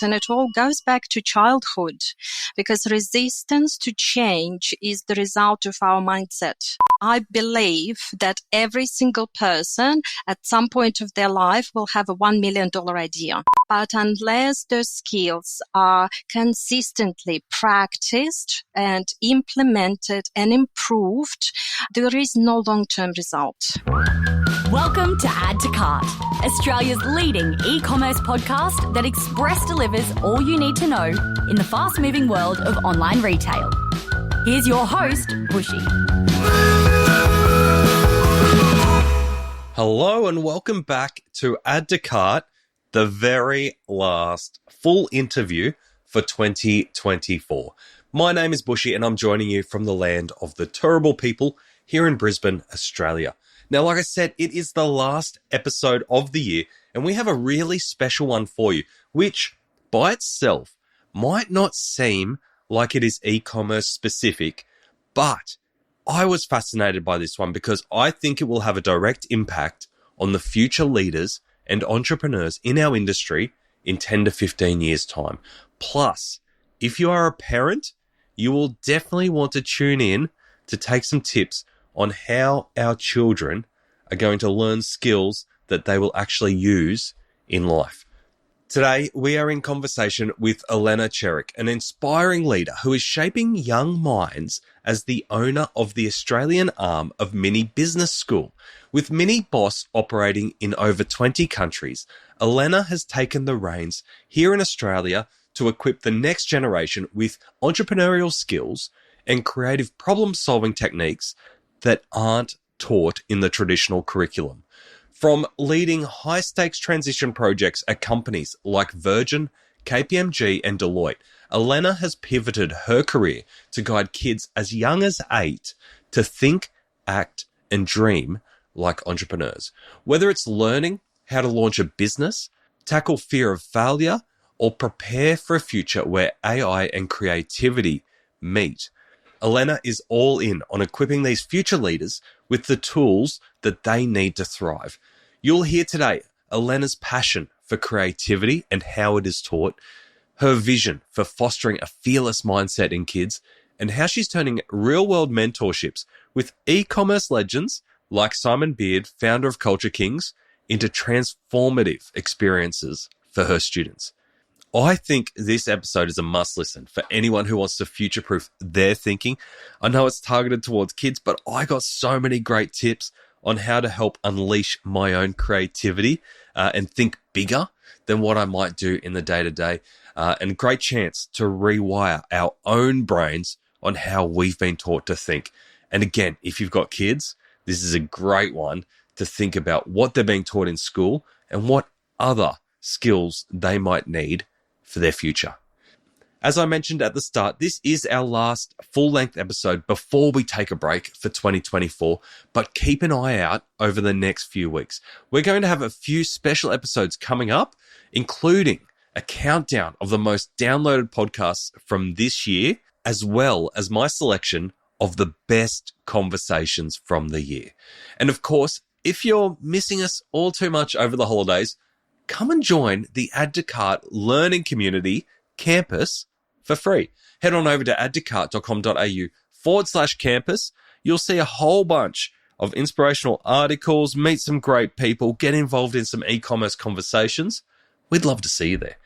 impact. And it all goes back to childhood, because resistance to change is the result of our mindset. I believe that every single person at some point of their life will have a $1 million idea. But unless those skills are consistently practiced and implemented and improved, there is no long-term result. Welcome to Add to Cart, Australia's leading e-commerce podcast that express delivers all you need to know in the fast-moving world of online retail. Here's your host, Bushy. Hello and welcome back to Add to Cart, the very last full interview for 2024. My name is Bushy and I'm joining you from the land of the Turrbal people here in Brisbane, Australia. Now, like I said, it is the last episode of the year and we have a really special one for you, which by itself might not seem like it is e-commerce specific, but I was fascinated by this one because I think it will have a direct impact on the future leaders and entrepreneurs in our industry in 10 to 15 years' time. Plus, if you are a parent, you will definitely want to tune in to take some tips on how our children are going to learn skills that they will actually use in life. Today, we are in conversation with Elena Chirich, an inspiring leader who is shaping young minds as the owner of the Australian arm of MiniBoss School. With MiniBoss operating in over 20 countries, Elena has taken the reins here in Australia to equip the next generation with entrepreneurial skills and creative problem-solving techniques that aren't taught in the traditional curriculum. From leading high-stakes transition projects at companies like Virgin, KPMG and Deloitte, Elena has pivoted her career to guide kids as young as 8 to think, act and dream like entrepreneurs. Whether it's learning how to launch a business, tackle fear of failure, or prepare for a future where AI and creativity meet, Elena is all in on equipping these future leaders with the tools that they need to thrive. You'll hear today Elena's passion for creativity and how it is taught, her vision for fostering a fearless mindset in kids, and how she's turning real-world mentorships with e-commerce legends like Simon Beard, founder of Culture Kings, into transformative experiences for her students. I think this episode is a must listen for anyone who wants to future-proof their thinking. I know it's targeted towards kids, but I got so many great tips on how to help unleash my own creativity and think bigger than what I might do in the day-to-day. And great chance to rewire our own brains on how we've been taught to think. And again, if you've got kids, this is a great one to think about what they're being taught in school and what other skills they might need for their future. As I mentioned at the start, this is our last full-length episode before we take a break for 2024, but keep an eye out over the next few weeks. We're going to have a few special episodes coming up, including a countdown of the most downloaded podcasts from this year, as well as my selection of the best conversations from the year. And of course, if you're missing us all too much over the holidays, come and join the Add to Cart learning community campus for free. Head on over to addtocart.com.au/campus. You'll see a whole bunch of inspirational articles, meet some great people, get involved in some e-commerce conversations. We'd love to see you there.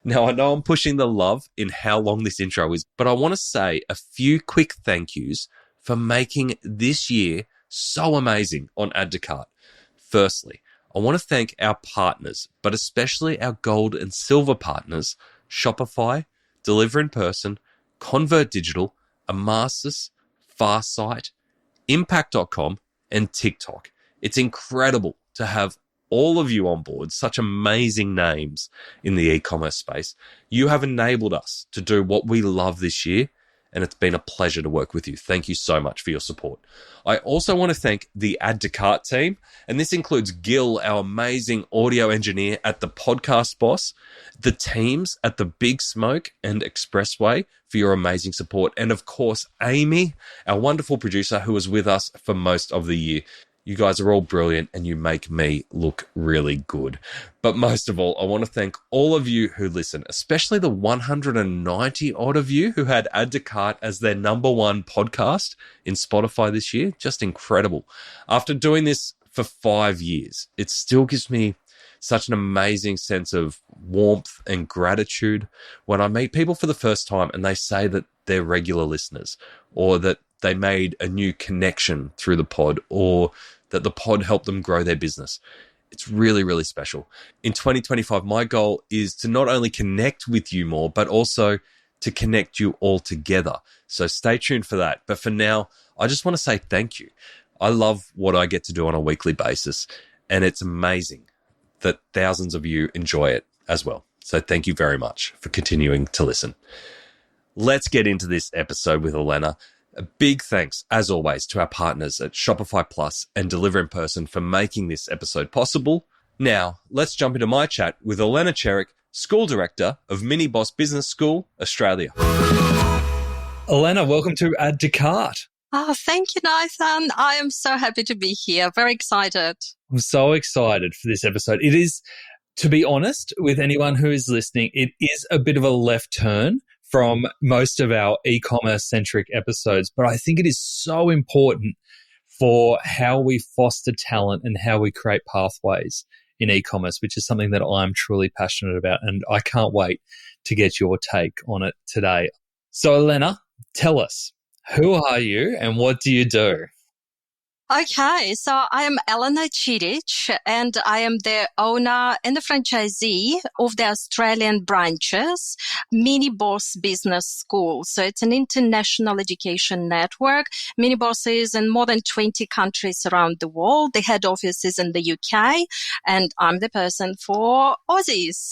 Now, I know I'm pushing the love in how long this intro is, but I want to say a few quick thank yous for making this year so amazing on Add to Cart. Firstly, I want to thank our partners, but especially our gold and silver partners, Shopify, Deliver in Person, Convert Digital, Amasis, Farsight, Impact.com, and TikTok. It's incredible to have all of you on board, such amazing names in the e-commerce space. You have enabled us to do what we love this year, and it's been a pleasure to work with you. Thank you so much for your support. I also want to thank the Add to Cart team, and this includes Gil, our amazing audio engineer at the Podcast Boss, the teams at the Big Smoke and Expressway for your amazing support, and of course, Amy, our wonderful producer who was with us for most of the year. You guys are all brilliant and you make me look really good. But most of all, I want to thank all of you who listen, especially the 190 odd of you who had Add to Cart as their number one podcast in Spotify this year. Just incredible. After doing this for 5 years, it still gives me such an amazing sense of warmth and gratitude when I meet people for the first time and they say that they're regular listeners, or that they made a new connection through the pod, or that the pod helped them grow their business. It's really, really special. In 2025, my goal is to not only connect with you more, but also to connect you all together. So stay tuned for that. But for now, I just want to say thank you. I love what I get to do on a weekly basis, and it's amazing that thousands of you enjoy it as well. So thank you very much for continuing to listen. Let's get into this episode with Elena. A big thanks, as always, to our partners at Shopify Plus and Deliver in Person for making this episode possible. Now, let's jump into my chat with Elena Chirich, School Director of MiniBoss Business School, Australia. Elena, welcome to Add to Cart. Oh, thank you, Nathan. I am so happy to be here. Very excited. I'm so excited for this episode. It is, to be honest, with anyone who is listening, it is a bit of a left turn from most of our e-commerce centric episodes, but I think it is so important for how we foster talent and how we create pathways in e-commerce, which is something that I'm truly passionate about, and I can't wait to get your take on it today. So, Elena, tell us, who are you and what do you do? Okay, so I am Elena Chirich, and I am the owner and the franchisee of the Australian branches, MiniBoss Business School. So it's an international education network. MiniBoss is in more than 20 countries around the world. The head office is in the UK, and I'm the person for Aussies.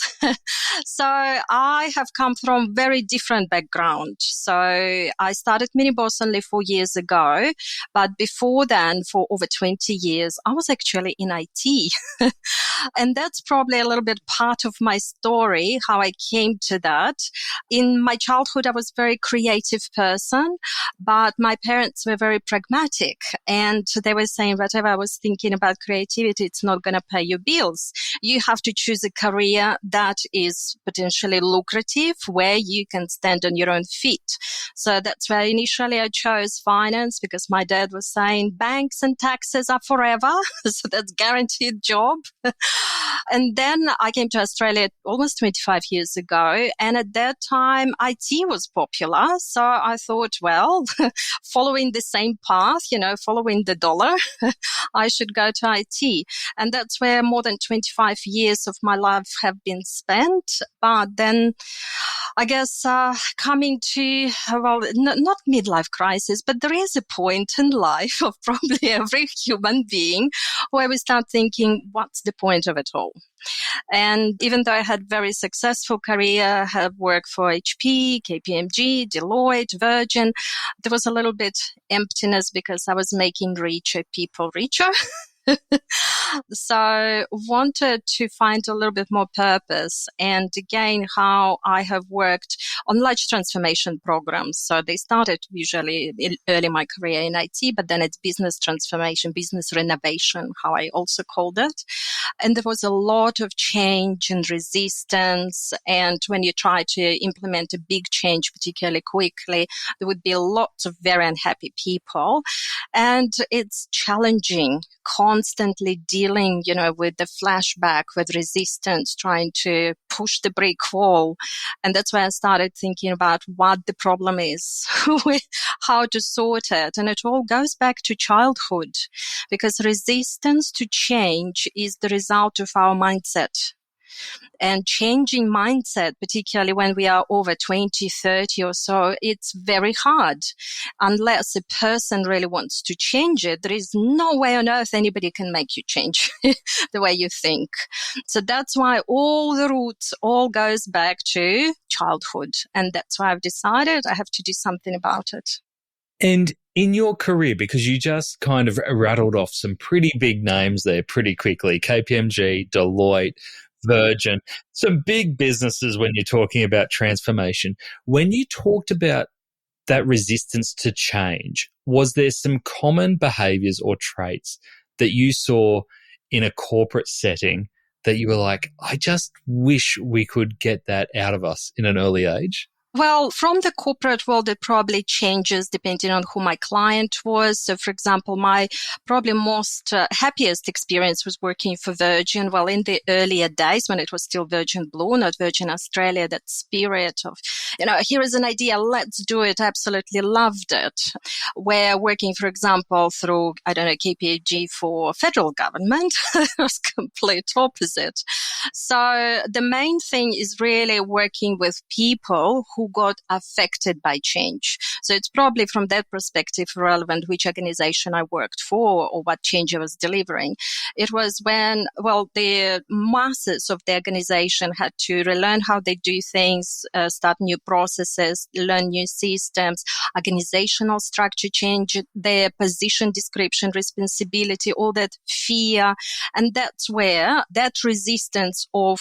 So I have come from very different background. So I started MiniBoss only 4 years ago, but before then, for over 20 years, I was actually in IT. And that's probably a little bit part of my story, how I came to that. In my childhood, I was a very creative person, but my parents were very pragmatic. And they were saying, whatever I was thinking about creativity, it's not going to pay your bills. You have to choose a career that is potentially lucrative, where you can stand on your own feet. So that's why initially I chose finance, because my dad was saying banks and taxes are forever. So that's guaranteed job. And then I came to Australia almost 25 years ago. And at that time, IT was popular. So I thought, well, following the same path, following the dollar, I should go to IT. And that's where more than 25 years of my life have been spent. But then I guess coming to, not midlife crisis, but there is a point in life of probably every human being where we start thinking, what's the point of it all? And even though I had very successful career, I have worked for HP, KPMG, Deloitte, Virgin, there was a little bit emptiness because I was making richer people richer. So wanted to find a little bit more purpose, and again, how I have worked on large transformation programs. So they started usually early in my career in IT, but then it's business transformation, business renovation, how I also called it. And there was a lot of change and resistance. And when you try to implement a big change, particularly quickly, there would be lots of very unhappy people. And it's challenging, constantly dealing, with the flashback, with resistance, trying to push the brick wall. And that's why I started thinking about what the problem is, how to sort it. And it all goes back to childhood, because resistance to change is the result of our mindset. And changing mindset, particularly when we are over 20, 30 or so, it's very hard. Unless a person really wants to change it, there is no way on earth anybody can make you change the way you think. So that's why all the roots all goes back to childhood. And that's why I've decided I have to do something about it. And in your career, because you just kind of rattled off some pretty big names there pretty quickly, KPMG, Deloitte, Virgin, some big businesses when you're talking about transformation. When you talked about that resistance to change, was there some common behaviors or traits that you saw in a corporate setting that you were like, I just wish we could get that out of us in an early age? Well, from the corporate world, it probably changes depending on who my client was. So, for example, my probably most happiest experience was working for Virgin. Well, in the earlier days when it was still Virgin Blue, not Virgin Australia, that spirit of, here is an idea, let's do it. Absolutely loved it. Where working, for example, through, KPMG for federal government, it was complete opposite. So the main thing is really working with people who got affected by change. So it's probably from that perspective relevant which organization I worked for or what change I was delivering. It was when, the masses of the organization had to relearn how they do things, start new processes, learn new systems, organizational structure change, their position description, responsibility, all that fear. And that's where that resistance of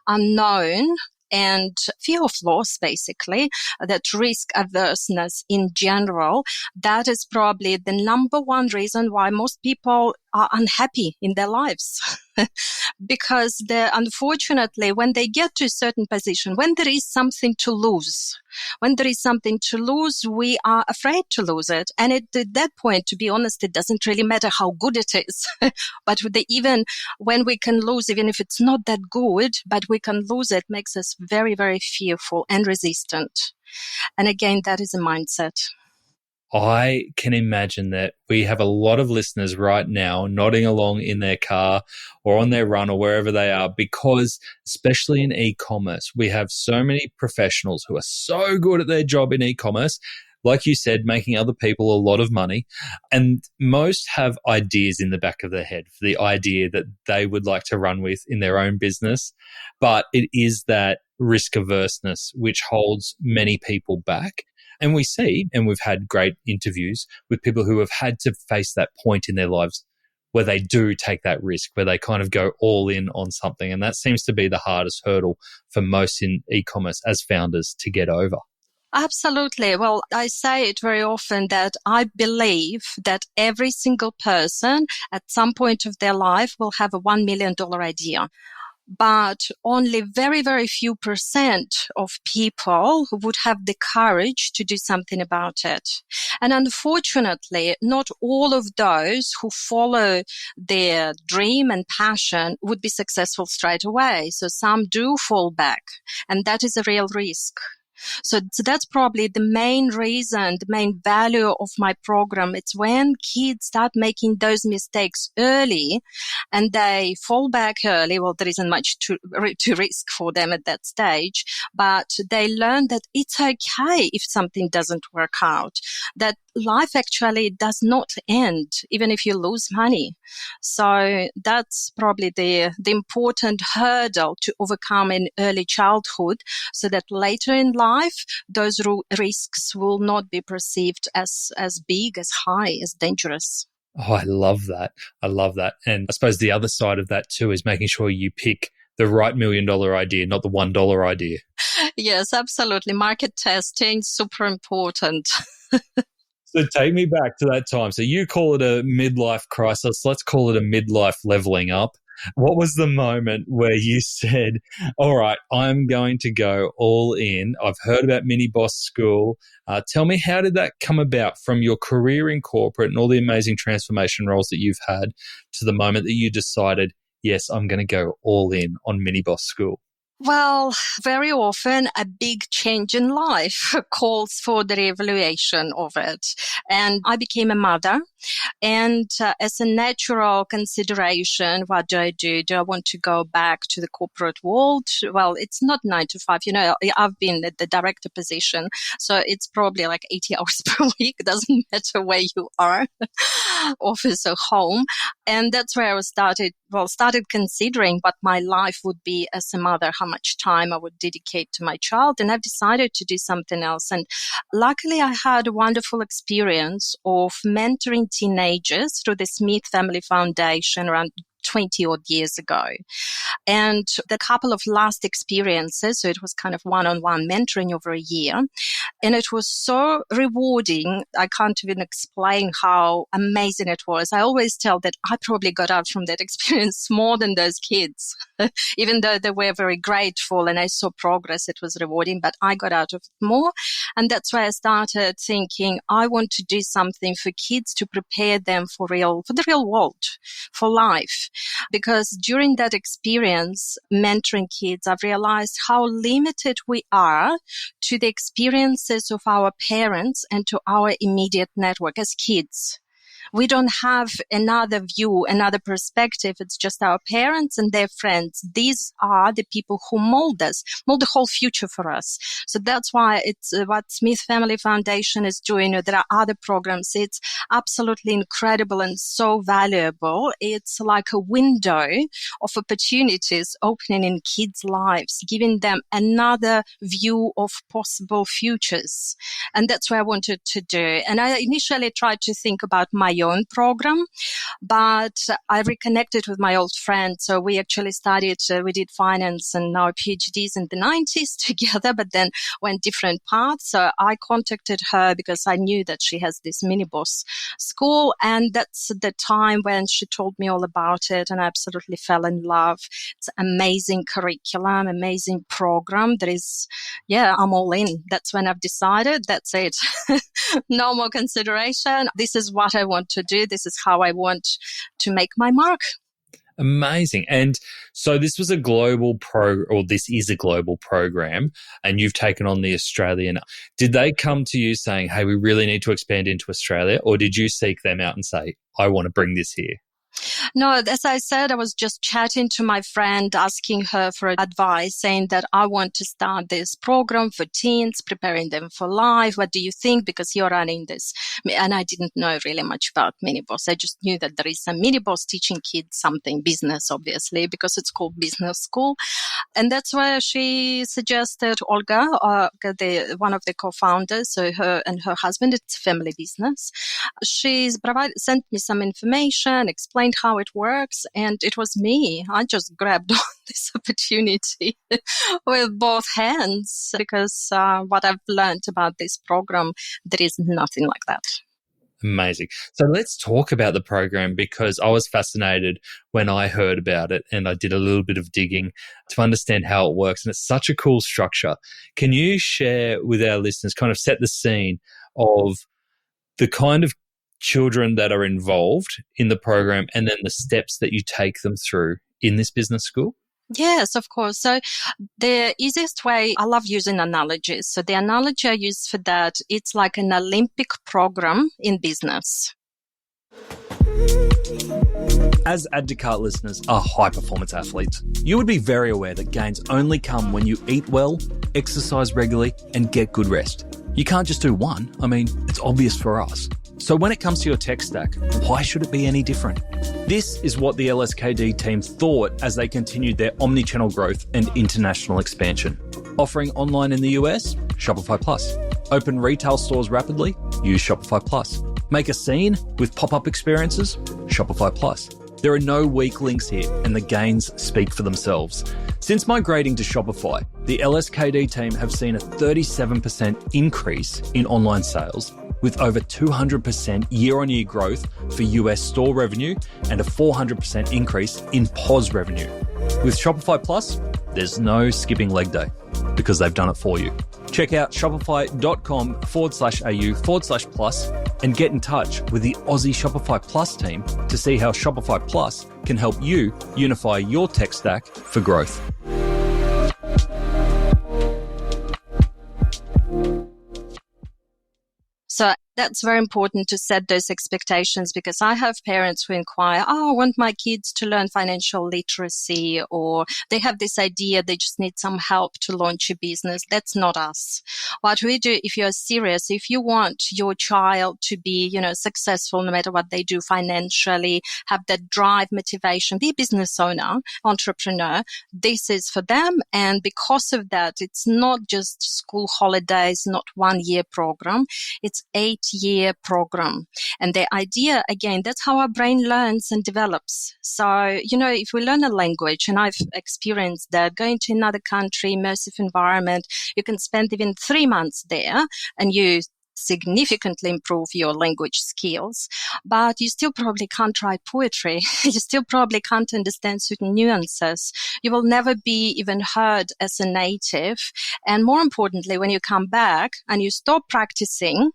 unknown and fear of loss, basically, that risk averseness in general, that is probably the number one reason why most people are unhappy in their lives. Because unfortunately, when they get to a certain position, when there is something to lose, we are afraid to lose it. And at that point, to be honest, it doesn't really matter how good it is. But even when we can lose, even if it's not that good, but we can lose it, makes us very, very fearful and resistant. And again, that is a mindset. I can imagine that we have a lot of listeners right now nodding along in their car or on their run or wherever they are, because especially in e-commerce, we have so many professionals who are so good at their job in e-commerce, like you said, making other people a lot of money. And most have ideas in the back of their head for the idea that they would like to run with in their own business. But it is that risk averseness which holds many people back. And we see, and we've had great interviews with people who have had to face that point in their lives where they do take that risk, where they kind of go all in on something. And that seems to be the hardest hurdle for most in e-commerce as founders to get over. Absolutely. Well, I say it very often that I believe that every single person at some point of their life will have a $1 million idea. But only very, very few % of people would have the courage to do something about it. And unfortunately, not all of those who follow their dream and passion would be successful straight away. So some do fall back, and that is a real risk. So that's probably the main reason, the main value of my program. It's when kids start making those mistakes early and they fall back early. Well, there isn't much to risk for them at that stage, but they learn that it's okay if something doesn't work out, that life actually does not end, even if you lose money. So that's probably the important hurdle to overcome in early childhood, so that later in life, those risks will not be perceived as big, as high, as dangerous. Oh, I love that. I love that. And I suppose the other side of that too is making sure you pick the right $1 million idea, not the $1 idea. Yes, absolutely. Market testing, super important. So take me back to that time. So you call it a midlife crisis. Let's call it a midlife leveling up. What was the moment where you said, all right, I'm going to go all in. I've heard about MiniBoss School. Tell me, how did that come about from your career in corporate and all the amazing transformation roles that you've had to the moment that you decided, yes, I'm going to go all in on MiniBoss School? Well, very often a big change in life calls for the reevaluation of it. And I became a mother. And as a natural consideration, what do I do? Do I want to go back to the corporate world? Well, it's not 9 to 5. You know, I've been at the director position, so it's probably like 80 hours per week. It doesn't matter where you are, office or home. And that's where I started considering what my life would be as a mother, how much time I would dedicate to my child. And I've decided to do something else. And luckily, I had a wonderful experience of mentoring teenagers through the Smith Family Foundation around 20 odd years ago. And the couple of last experiences, so it was kind of one-on-one mentoring over a year. And it was so rewarding. I can't even explain how amazing it was. I always tell that I probably got out from that experience more than those kids, even though they were very grateful and I saw progress. It was rewarding, but I got out of it more. And that's why I started thinking I want to do something for kids to prepare them for the real world, for life. Because during that experience, mentoring kids, I've realized how limited we are to the experiences of our parents and to our immediate network as kids. We don't have another view, another perspective. It's just our parents and their friends. These are the people who mold us, mold the whole future for us. So that's why it's what Smith Family Foundation is doing. There are other programs. It's absolutely incredible and so valuable. It's like a window of opportunities opening in kids' lives, giving them another view of possible futures. And that's what I wanted to do. And I initially tried to think about my own program, but I reconnected with my old friend. So we actually studied, we did finance and our PhDs in the 90s together, but then went different paths. So I contacted her because I knew that she has this MiniBoss school. And that's the time when she told me all about it. And I absolutely fell in love. It's amazing curriculum, amazing program. I'm all in. That's when I've decided that's it. No more consideration. This is what I want to do. This is how I want to make my mark. Amazing. And so this is a global program, and you've taken on the Australian. Did they come to you saying, hey, we really need to expand into Australia? Or did you seek them out and say, I want to bring this here? No, as I said, I was just chatting to my friend, asking her for advice, saying that I want to start this program for teens, preparing them for life. What do you think? Because you're running this. And I didn't know really much about MiniBoss. I just knew that there is a MiniBoss teaching kids something, business, obviously, because it's called Business School. And that's why she suggested Olga, one of the co-founders, so her and her husband, it's a family business. She's sent me some information, explained how it works, and it was me. I just grabbed on this opportunity with both hands because what I've learned about this program, there is nothing like that. Amazing. So let's talk about the program, because I was fascinated when I heard about it and I did a little bit of digging to understand how it works. And it's such a cool structure. Can you share with our listeners, kind of set the scene of the kind of children that are involved in the program and then the steps that you take them through in this business school? Yes, of course. So the easiest way, I love using analogies. So the analogy I use for that, it's like an Olympic program in business. As Add to Cart listeners are high-performance athletes, you would be very aware that gains only come when you eat well, exercise regularly, and get good rest. You can't just do one. I mean, it's obvious for us. So when it comes to your tech stack, why should it be any different? This is what the LSKD team thought as they continued their omni-channel growth and international expansion. Offering online in the US? Shopify Plus. Open retail stores rapidly? Use Shopify Plus. Make a scene with pop-up experiences? Shopify Plus. There are no weak links here, and the gains speak for themselves. Since migrating to Shopify, the LSKD team have seen a 37% increase in online sales, with over 200% year-on-year growth for US store revenue and a 400% increase in POS revenue. With Shopify Plus, there's no skipping leg day because they've done it for you. Check out shopify.com/au/plus and get in touch with the Aussie Shopify Plus team to see how Shopify Plus can help you unify your tech stack for growth. So that's very important to set those expectations, because I have parents who inquire, I want my kids to learn financial literacy, or they have this idea they just need some help to launch a business. That's not us. What we do, if you're serious, if you want your child to be, successful no matter what they do financially, have that drive, motivation, be a business owner, entrepreneur, this is for them. And because of that, it's not just school holidays, not 1 year program. It's 8 8-year program. And the idea, again, that's how our brain learns and develops. So, if we learn a language, and I've experienced that, going to another country, immersive environment, you can spend even 3 months there and you significantly improve your language skills, but you still probably can't write poetry. You still probably can't understand certain nuances. You will never be even heard as a native. And more importantly, when you come back and you stop practicing,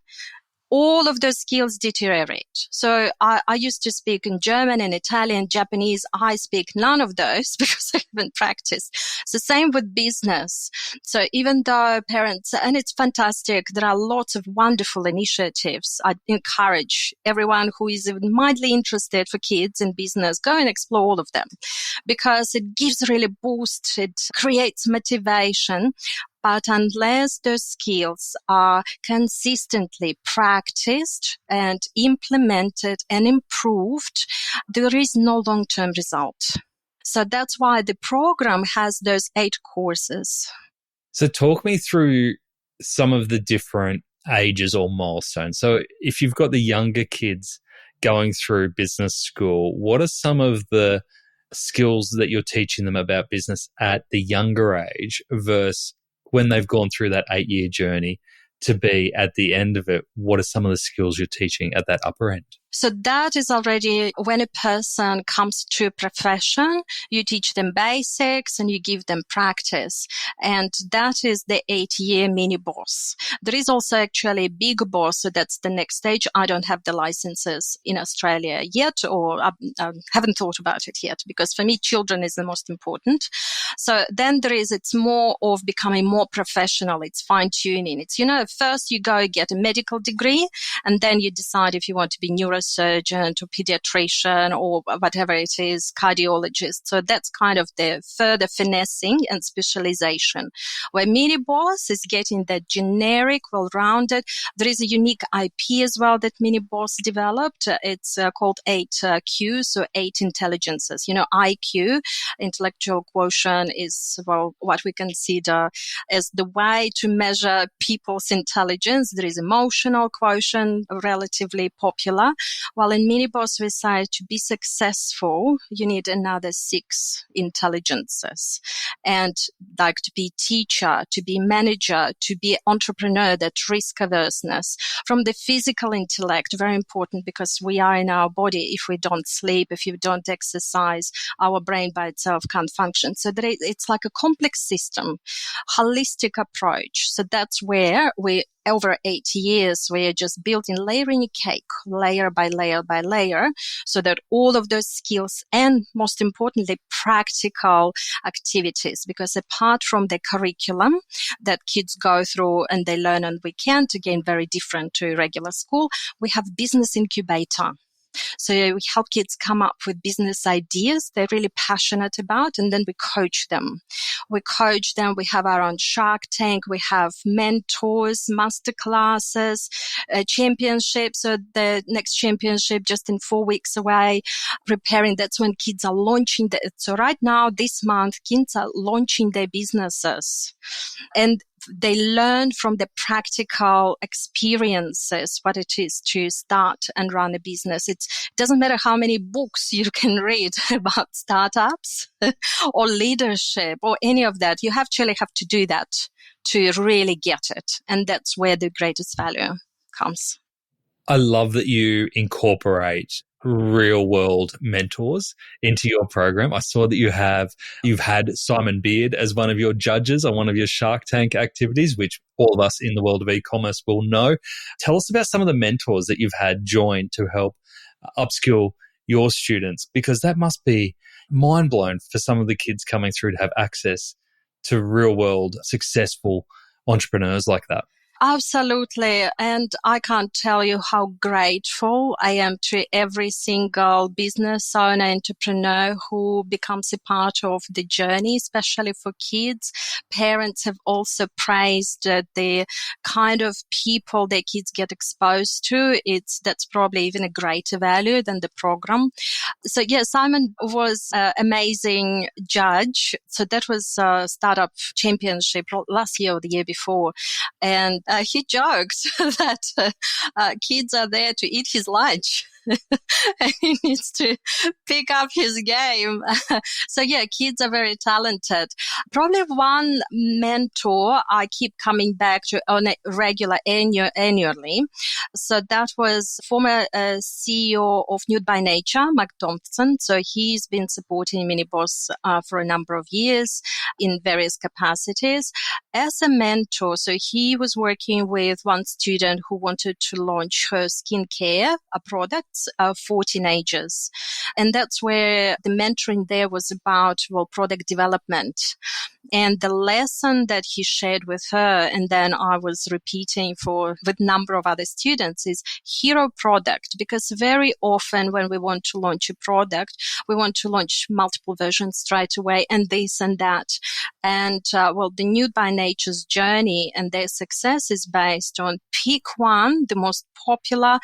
all of those skills deteriorate. So I used to speak in German and Italian, Japanese. I speak none of those because I haven't practiced. It's the same with business. So even though parents, and it's fantastic, there are lots of wonderful initiatives. I encourage everyone who is even mildly interested for kids in business, go and explore all of them because it gives really boost. It creates motivation. But unless those skills are consistently practiced and implemented and improved, there is no long-term result. So that's why the program has those 8 courses. So talk me through some of the different ages or milestones. So if you've got the younger kids going through business school, what are some of the skills that you're teaching them about business at the younger age versus when they've gone through that 8-year journey to be at the end of it? What are some of the skills you're teaching at that upper end? So that is already when a person comes to a profession, you teach them basics and you give them practice. And that is the 8-year MiniBoss. There is also actually a big boss. So that's the next stage. I don't have the licenses in Australia yet, or I haven't thought about it yet, because for me, children is the most important. So then it's more of becoming more professional. It's fine tuning. It's, first you go get a medical degree and then you decide if you want to be neurosurgeon or pediatrician or whatever it is, cardiologist. So that's kind of the further finessing and specialization. Where MiniBoss is getting that generic, well-rounded. There is a unique IP as well that MiniBoss developed. It's called 8Q, so 8 intelligences. IQ, intellectual quotient, is, what we consider as the way to measure people's intelligence. There is emotional quotient, relatively popular. While in MiniBoss, we say to be successful, you need another 6 intelligences. And like to be teacher, to be manager, to be entrepreneur, that risk averseness. From the physical intellect, very important, because we are in our body. If we don't sleep, if you don't exercise, our brain by itself can't function. So it's like a complex system, holistic approach. So that's where over 8 years, we are just building, layering a cake, layer by layer by layer, so that all of those skills and, most importantly, practical activities, because apart from the curriculum that kids go through and they learn on weekend, again, very different to regular school, we have business incubator. So we help kids come up with business ideas they're really passionate about, and then we coach them. We have our own Shark Tank. We have mentors, master classes, championships. So the next championship just in 4 weeks away, preparing. That's when kids are launching. So right now, this month, kids are launching their businesses. And they learn from the practical experiences what it is to start and run a business. It doesn't matter how many books you can read about startups or leadership or any of that. You actually have to do that to really get it. And that's where the greatest value comes. I love that you incorporate real world mentors into your program. I saw that you've had Simon Beard as one of your judges on one of your Shark Tank activities, which all of us in the world of e-commerce will know. Tell us about some of the mentors that you've had join to help upskill your students, because that must be mind blown for some of the kids coming through to have access to real world successful entrepreneurs like that. Absolutely. And I can't tell you how grateful I am to every single business owner, entrepreneur who becomes a part of the journey, especially for kids. Parents have also praised the kind of people their kids get exposed to. That's probably even a greater value than the program. So yes, Simon was an amazing judge. So that was a startup championship last year or the year before. And he joked that kids are there to eat his lunch. And he needs to pick up his game. So yeah, kids are very talented. Probably one mentor I keep coming back to on a regular annually. So that was former CEO of Nude by Nature, Mark Thompson. So he's been supporting MiniBoss for a number of years in various capacities. As a mentor, so he was working with one student who wanted to launch her skincare products for teenagers. And that's where the mentoring there was about, product development. And the lesson that he shared with her, and then I was repeating with a number of other students, is hero product. Because very often when we want to launch a product, we want to launch multiple versions straight away and this and that. And the Nude by Nature's journey and their success is based on pick one, the most popular,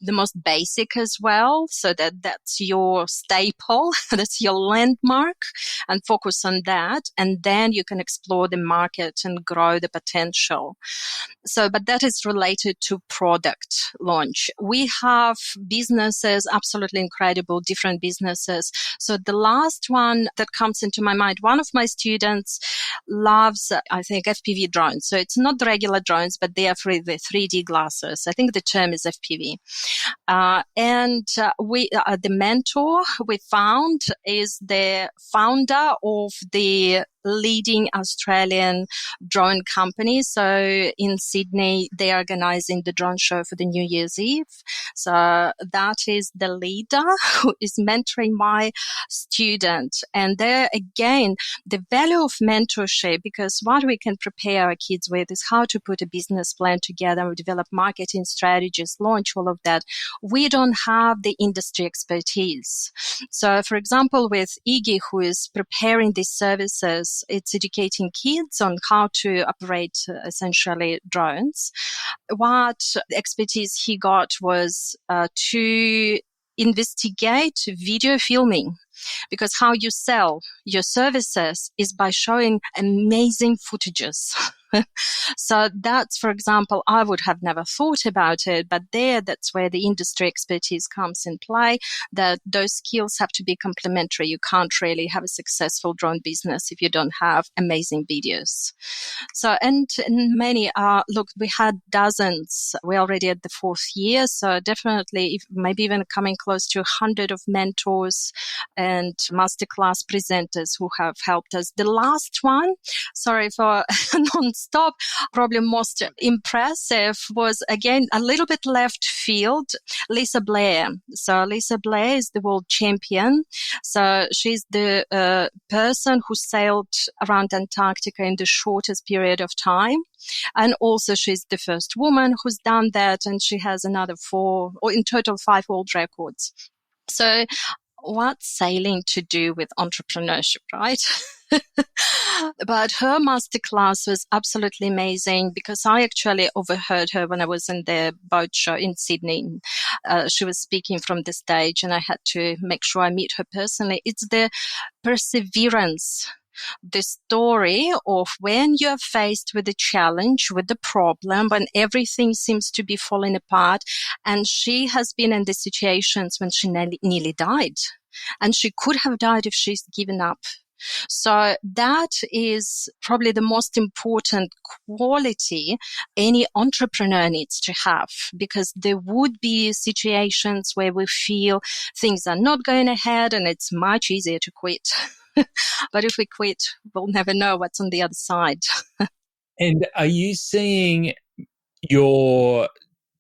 the most basic as well, so that's your staple, that's your landmark, and focus on that. And then you can explore the market and grow the potential. So, but that is related to product launch. We have businesses, absolutely incredible, different businesses. So the last one that comes into my mind, one of my students loves, I think, FPV drones. So it's not the regular drones, but they are for the 3D glasses. I think the term is FPV. The mentor we found is the founder of the leading Australian drone company. So in Sydney, they are organizing the drone show for the New Year's Eve. So that is the leader who is mentoring my student. And there again, the value of mentorship, because what we can prepare our kids with is how to put a business plan together, develop marketing strategies, launch all of that. We don't have the industry expertise. So for example, with Iggy, who is preparing these services, it's educating kids on how to operate essentially drones. What expertise he got was to investigate video filming, because how you sell your services is by showing amazing footages. So that's, for example, I would have never thought about it, but that's where the industry expertise comes in play, that those skills have to be complementary. You can't really have a successful drone business if you don't have amazing videos. So, and many we had dozens. We're already at the 4th year. So definitely, maybe even coming close to 100 of mentors and masterclass presenters who have helped us. The last one, sorry for non-stop, probably most impressive was, again, a little bit left field, Lisa Blair. So Lisa Blair is the world champion. So she's the person who sailed around Antarctica in the shortest period of time. And also she's the first woman who's done that. And she has another 4, or in total 5 world records. So what's sailing to do with entrepreneurship, right? But her masterclass was absolutely amazing, because I actually overheard her when I was in the boat show in Sydney. She was speaking from the stage and I had to make sure I meet her personally. It's the perseverance, the story of when you're faced with a challenge, with the problem, when everything seems to be falling apart. And she has been in the situations when she nearly died. And she could have died if she's given up. So that is probably the most important quality any entrepreneur needs to have, because there would be situations where we feel things are not going ahead and it's much easier to quit. But if we quit, we'll never know what's on the other side. And are you seeing your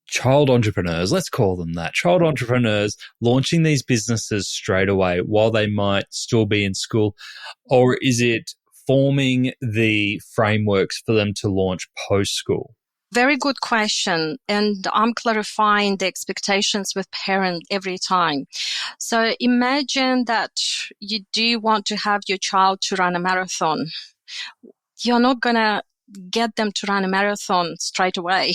child entrepreneurs, let's call them that, child entrepreneurs launching these businesses straight away while they might still be in school? Or is it forming the frameworks for them to launch post-school? Very good question. And I'm clarifying the expectations with parents every time. So imagine that you do want to have your child to run a marathon. You're not going to get them to run a marathon straight away.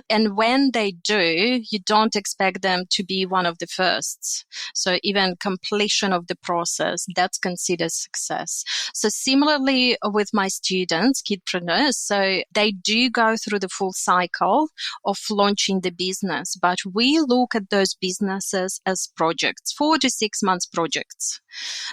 And when they do, you don't expect them to be one of the firsts. So even completion of the process, that's considered success. So similarly with my students, Kidpreneurs, so they do go through the full cycle of launching the business, but we look at those businesses as projects, 4 to 6 months projects.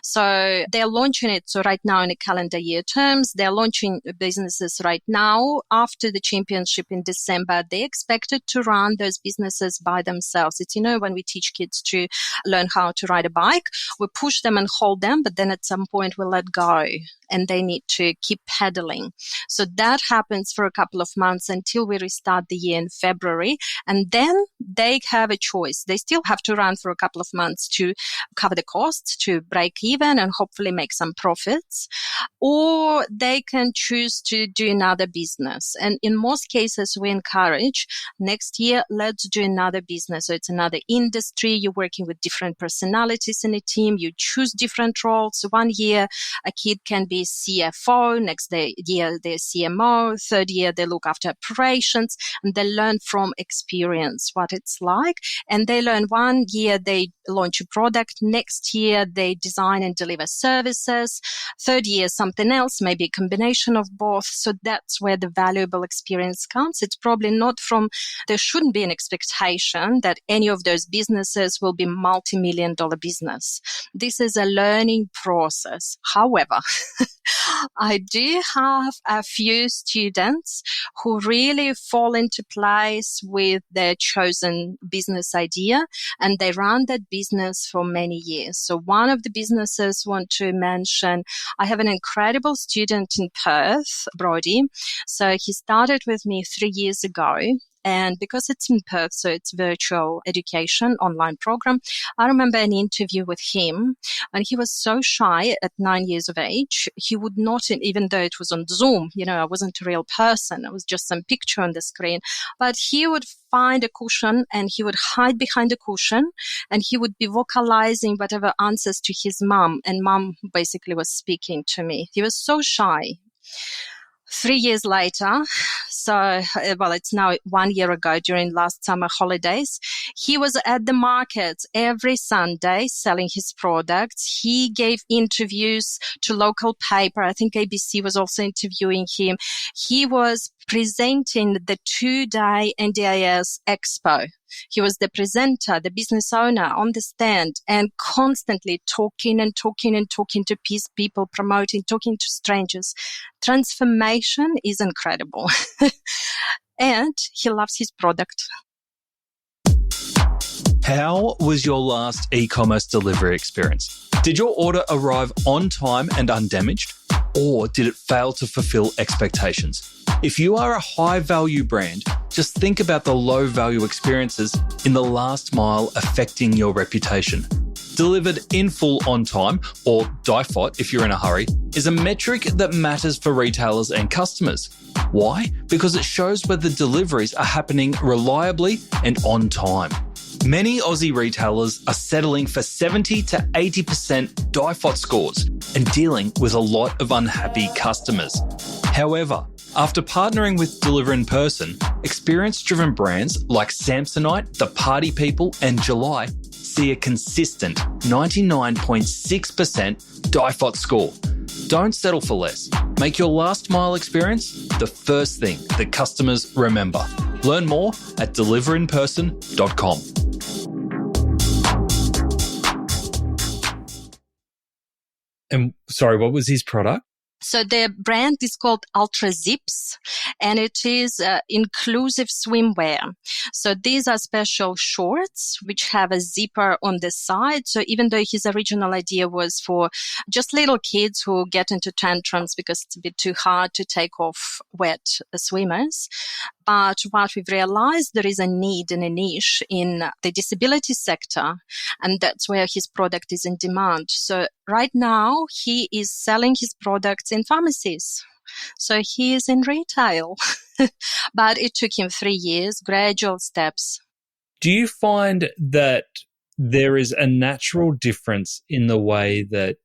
So they're launching it. So right now in a calendar year terms, they're launching businesses right now. After the championship in December, they expected to run those businesses by themselves. It's, when we teach kids to learn how to ride a bike, we push them and hold them, but then at some point we let go and they need to keep pedaling. So that happens for a couple of months until we restart the year in February. And then they have a choice. They still have to run for a couple of months to cover the costs, to break even and hopefully make some profits. Or they can choose to do another business. And in most cases, we encourage next year, let's do another business. So it's another industry. You're working with different personalities in a team. You choose different roles. One year, a kid can be CFO. Next year, they're CMO. Third year, they look after operations, and they learn from experience what it's like. And they learn 1 year, they launch a product. Next year, they design and deliver services. Third year, something else, maybe a combination of both. So that's where the valuable experience comes. It's probably not there shouldn't be an expectation that any of those businesses will be multi-million-dollar business. This is a learning process. However, I do have a few students who really fall into place with their chosen business idea, and they run that business for many years. So one of the businesses I want to mention, I have an incredible student in Perth, Brody. So he started with me 3 years ago. And because it's in Perth, so it's virtual education, online program, I remember an interview with him, and he was so shy at 9 years of age. He would not, even though it was on Zoom, I wasn't a real person. It was just some picture on the screen. But he would find a cushion and he would hide behind the cushion and he would be vocalizing whatever answers to his mom. And mom basically was speaking to me. He was so shy. 3 years later, it's now 1 year ago during last summer holidays, he was at the market every Sunday selling his products. He gave interviews to local paper. I think ABC was also interviewing him. He was presenting the 2-day NDIS Expo. He was the presenter, the business owner on the stand, and constantly talking to people, promoting, talking to strangers. Transformation is incredible. And he loves his product. How was your last e-commerce delivery experience? Did your order arrive on time and undamaged? Or did it fail to fulfill expectations? If you are a high-value brand, just think about the low-value experiences in the last mile affecting your reputation. Delivered in full on time, or DIFOT if you're in a hurry, is a metric that matters for retailers and customers. Why? Because it shows whether deliveries are happening reliably and on time. Many Aussie retailers are settling for 70 to 80% DIFOT scores and dealing with a lot of unhappy customers. However, after partnering with Deliver in Person, experience-driven brands like Samsonite, The Party People and July see a consistent 99.6% DIFOT score. Don't settle for less. Make your last mile experience the first thing that customers remember. Learn more at deliverinperson.com. And sorry, what was his product? So their brand is called Ultra Zips, and it is inclusive swimwear. So these are special shorts which have a zipper on the side. So even though his original idea was for just little kids who get into tantrums because it's a bit too hard to take off wet swimmers, but what we've realized, there is a need and a niche in the disability sector, and that's where his product is in demand. So right now, he is selling his products in pharmacies. So he is in retail. But it took him 3 years, gradual steps. Do you find that there is a natural difference in the way that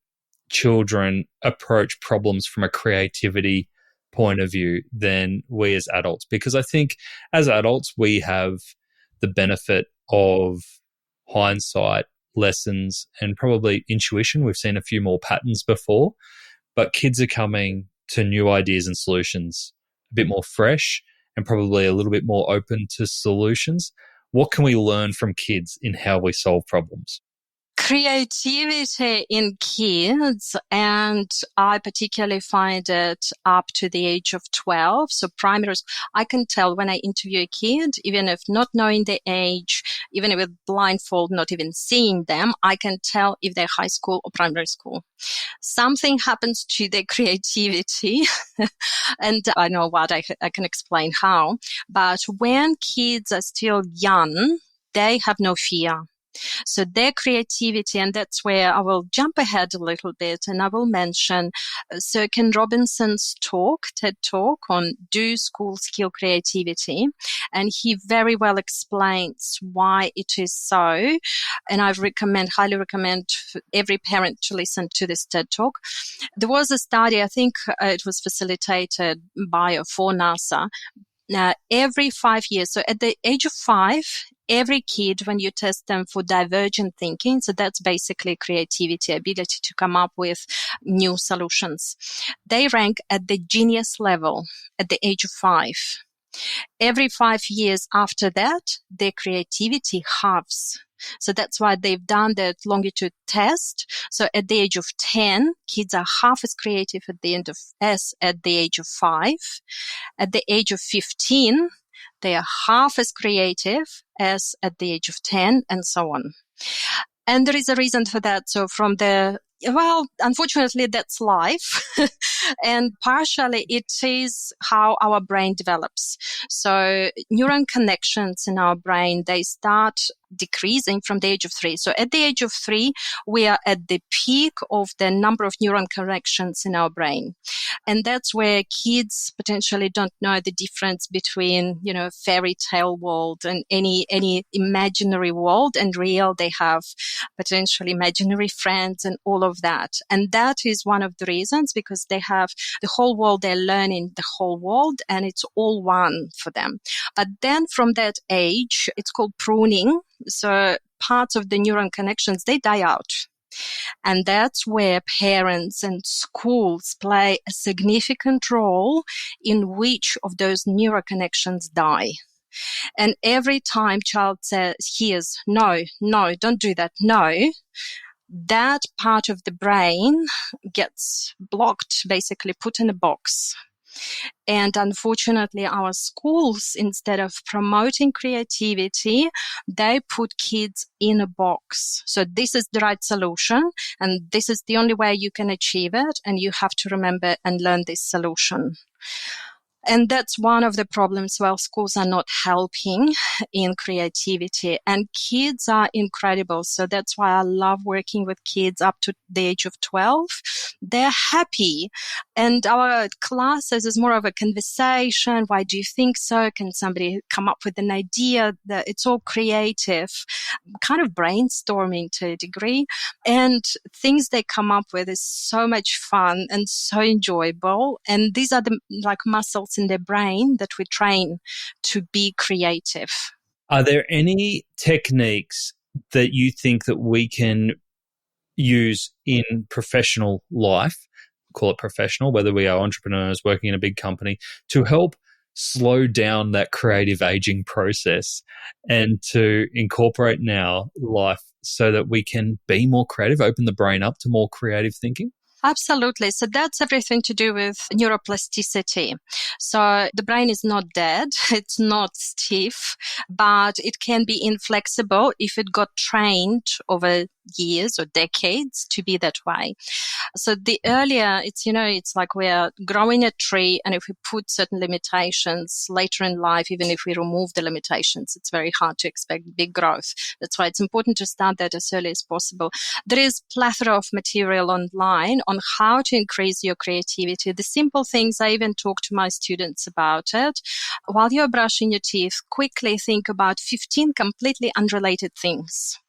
children approach problems from a creativity point of view than we as adults, because I think as adults we have the benefit of hindsight, lessons, and probably intuition. We've seen a few more patterns before, but kids are coming to new ideas and solutions a bit more fresh and probably a little bit more open to solutions. What can we learn from kids in how we solve problems? Creativity in kids, and I particularly find it up to the age of 12. So primary school, I can tell when I interview a kid, even if not knowing the age, even if with blindfold, not even seeing them, I can tell if they're high school or primary school. Something happens to their creativity, and I know what I can explain how. But when kids are still young, they have no fear. So their creativity, and that's where I will jump ahead a little bit and I will mention Sir Ken Robinson's TED Talk on Do School Skill Creativity. And he very well explains why it is so. And I highly recommend every parent to listen to this TED Talk. There was a study, I think it was facilitated for NASA. Every 5 years, so at the age of 5, every kid, when you test them for divergent thinking, so that's basically creativity, ability to come up with new solutions, they rank at the genius level at the age of 5. Every 5 years after that, their creativity halves. So that's why they've done that longitude test. So at the age of 10, kids are half as creative at the age of 5. At the age of 15, they are half as creative as at the age of 10, and so on. And there is a reason for that. So unfortunately, that's life. And partially it is how our brain develops. So neuron connections in our brain, they start decreasing from the age of 3. So at the age of 3, we are at the peak of the number of neuron connections in our brain. And that's where kids potentially don't know the difference between, fairy tale world and any imaginary world and real. They have potentially imaginary friends and all of that. And that is one of the reasons, because they have the whole world, they're learning the whole world, and it's all one for them. But then from that age, it's called pruning. So parts of the neuron connections, they die out. And that's where parents and schools play a significant role in which of those neural connections die. And every time child hears, no, don't do that, no, that part of the brain gets blocked, basically put in a box. And unfortunately, our schools, instead of promoting creativity, they put kids in a box. So this is the right solution, and this is the only way you can achieve it, and you have to remember and learn this solution. And that's one of the problems. Well, schools are not helping in creativity, and kids are incredible. So that's why I love working with kids up to the age of 12. They're happy. And our classes is more of a conversation. Why do you think so? Can somebody come up with an idea? That it's all creative, kind of brainstorming to a degree. And things they come up with is so much fun and so enjoyable. And these are the muscles in their brain that we train to be creative. Are there any techniques that you think that we can use in professional life, call it professional, whether we are entrepreneurs working in a big company, to help slow down that creative aging process and to incorporate in our life so that we can be more creative, open the brain up to more creative thinking? Absolutely. So that's everything to do with neuroplasticity. So the brain is not dead. It's not stiff, but it can be inflexible if it got trained over years or decades to be that way. So the earlier it's like we're growing a tree, and if we put certain limitations later in life, even if we remove the limitations, it's very hard to expect big growth. That's why it's important to start that as early as possible. There is plethora of material online on how to increase your creativity. The simple things, I even talk to my students about it. While you're brushing your teeth, quickly think about 15 completely unrelated things.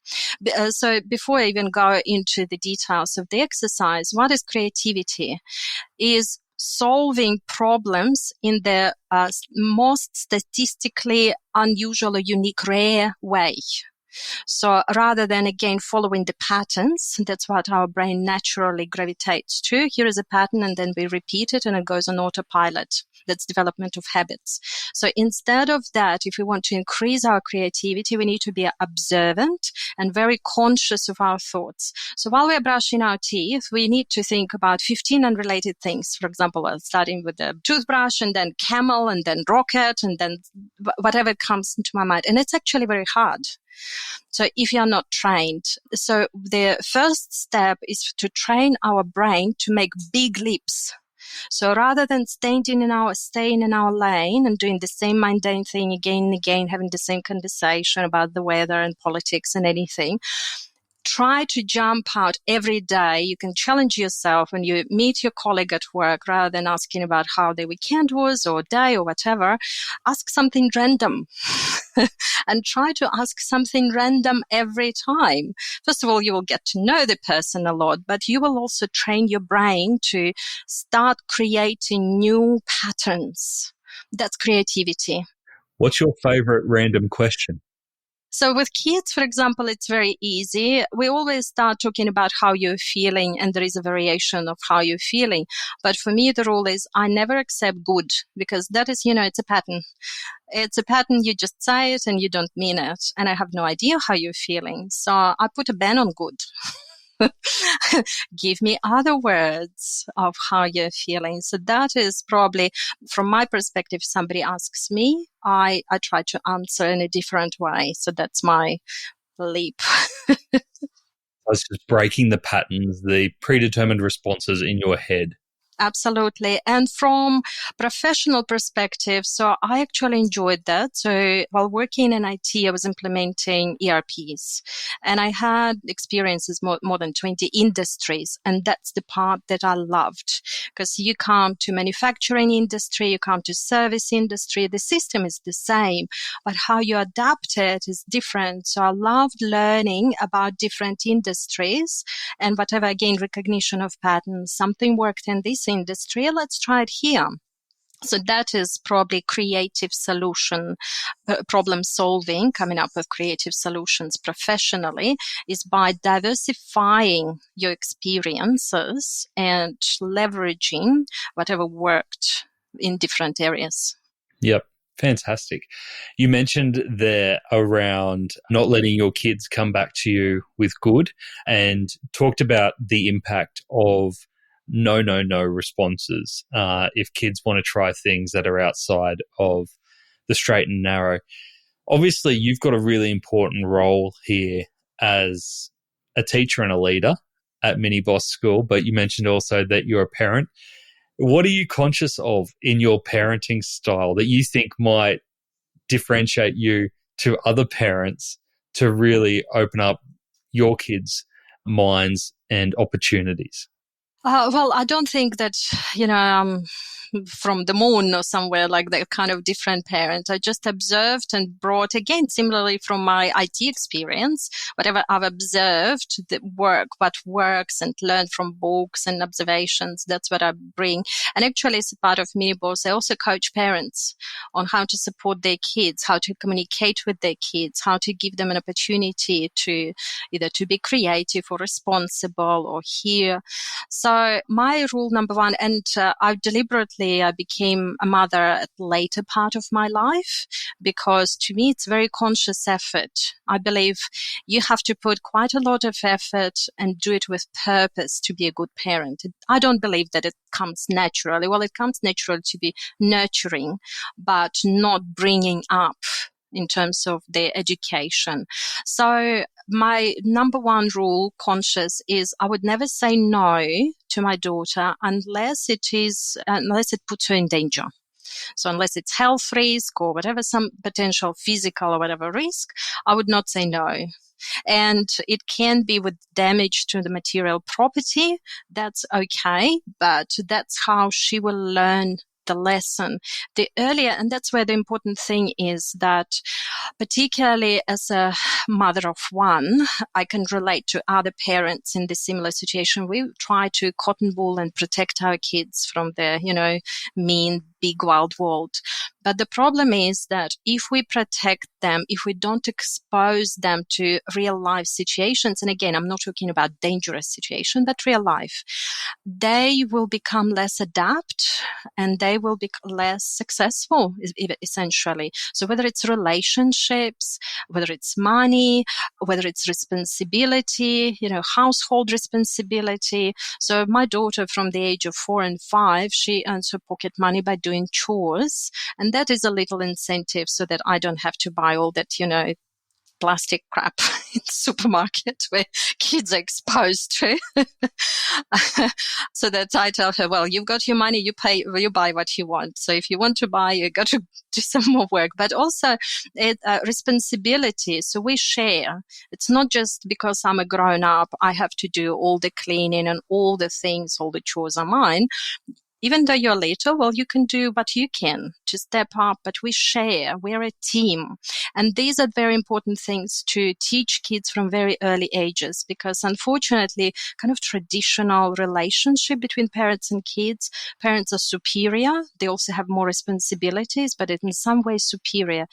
So before I even go into the details of the exercise, what is creativity? Is solving problems in the most statistically unusual or unique, rare way. So rather than, again, following the patterns, that's what our brain naturally gravitates to. Here is a pattern, and then we repeat it, and it goes on autopilot. That's development of habits. So instead of that, if we want to increase our creativity, we need to be observant and very conscious of our thoughts. So while we're brushing our teeth, we need to think about 15 unrelated things. For example, starting with the toothbrush, and then camel, and then rocket, and then whatever comes into my mind. And it's actually very hard. So if you're not trained, so the first step is to train our brain to make big leaps. So rather than staying in our lane and doing the same mundane thing again and again, having the same conversation about the weather and politics and anything, try to jump out every day. You can challenge yourself when you meet your colleague at work, rather than asking about how the weekend was or day or whatever. Ask something random and try to ask something random every time. First of all, you will get to know the person a lot, but you will also train your brain to start creating new patterns. That's creativity. What's your favorite random question? So with kids, for example, it's very easy. We always start talking about how you're feeling, and there is a variation of how you're feeling. But for me, the rule is I never accept good, because that is, it's a pattern. It's a pattern. You just say it and you don't mean it. And I have no idea how you're feeling. So I put a ban on good. Give me other words of how you're feeling. So that is probably, from my perspective, somebody asks me, I try to answer in a different way. So that's my leap. It's just breaking the patterns, the predetermined responses in your head. Absolutely. And from professional perspective, so I actually enjoyed that. So while working in IT, I was implementing ERPs, and I had experiences more than 20 industries. And that's the part that I loved, because you come to manufacturing industry, you come to service industry, the system is the same, but how you adapt it is different. So I loved learning about different industries and whatever, again, recognition of patterns. Something worked in this industry, let's try it here. So that is probably creative solution, problem solving, coming up with creative solutions professionally, is by diversifying your experiences and leveraging whatever worked in different areas. Yep. Fantastic. You mentioned there around not letting your kids come back to you with good, and talked about the impact of no responses if kids want to try things that are outside of the straight and narrow. Obviously, you've got a really important role here as a teacher and a leader at MiniBoss School, but you mentioned also that you're a parent. What are you conscious of in your parenting style that you think might differentiate you to other parents to really open up your kids' minds and opportunities? Well, I don't think that, from the moon or somewhere, like the kind of different parent. I just observed and brought, again, similarly from my IT experience, whatever I've observed, what works, and learned from books and observations. That's what I bring. And actually, as a part of MiniBoss, I also coach parents on how to support their kids, how to communicate with their kids, how to give them an opportunity to either to be creative or responsible or hear. So my rule number one, and I became a mother at the later part of my life, because to me it's very conscious effort. I believe you have to put quite a lot of effort and do it with purpose to be a good parent. I don't believe that it comes naturally. Well, it comes naturally to be nurturing, but not bringing up in terms of their education. So my number one rule, conscious, is I would never say no to my daughter unless it puts her in danger. So unless it's health risk or whatever, some potential physical or whatever risk, I would not say no. And it can be with damage to the material property. That's okay, but that's how she will learn the lesson, the earlier, and that's where the important thing is that particularly as a mother of one, I can relate to other parents in the similar situation. We try to cotton wool and protect our kids from the, mean, big wild world. But the problem is that if we protect them, if we don't expose them to real life situations, and again, I'm not talking about dangerous situation, but real life, they will become less adept and they will be less successful, essentially. So whether it's relationships, whether it's money, whether it's responsibility, household responsibility. So my daughter from the age of 4 and 5, she earns her pocket money by doing chores. And that is a little incentive so that I don't have to buy all that, plastic crap in the supermarket where kids are exposed to. So that I tell her, well, you've got your money, you buy what you want. So if you want to buy, you got to do some more work, but also responsibility. So we share. It's not just because I'm a grown up, I have to do all the cleaning and all the things, all the chores are mine. Even though you're little, well, you can do what you can to step up, but we share. We're a team. And these are very important things to teach kids from very early ages, because unfortunately, kind of traditional relationship between parents and kids, parents are superior. They also have more responsibilities, but in some ways superior.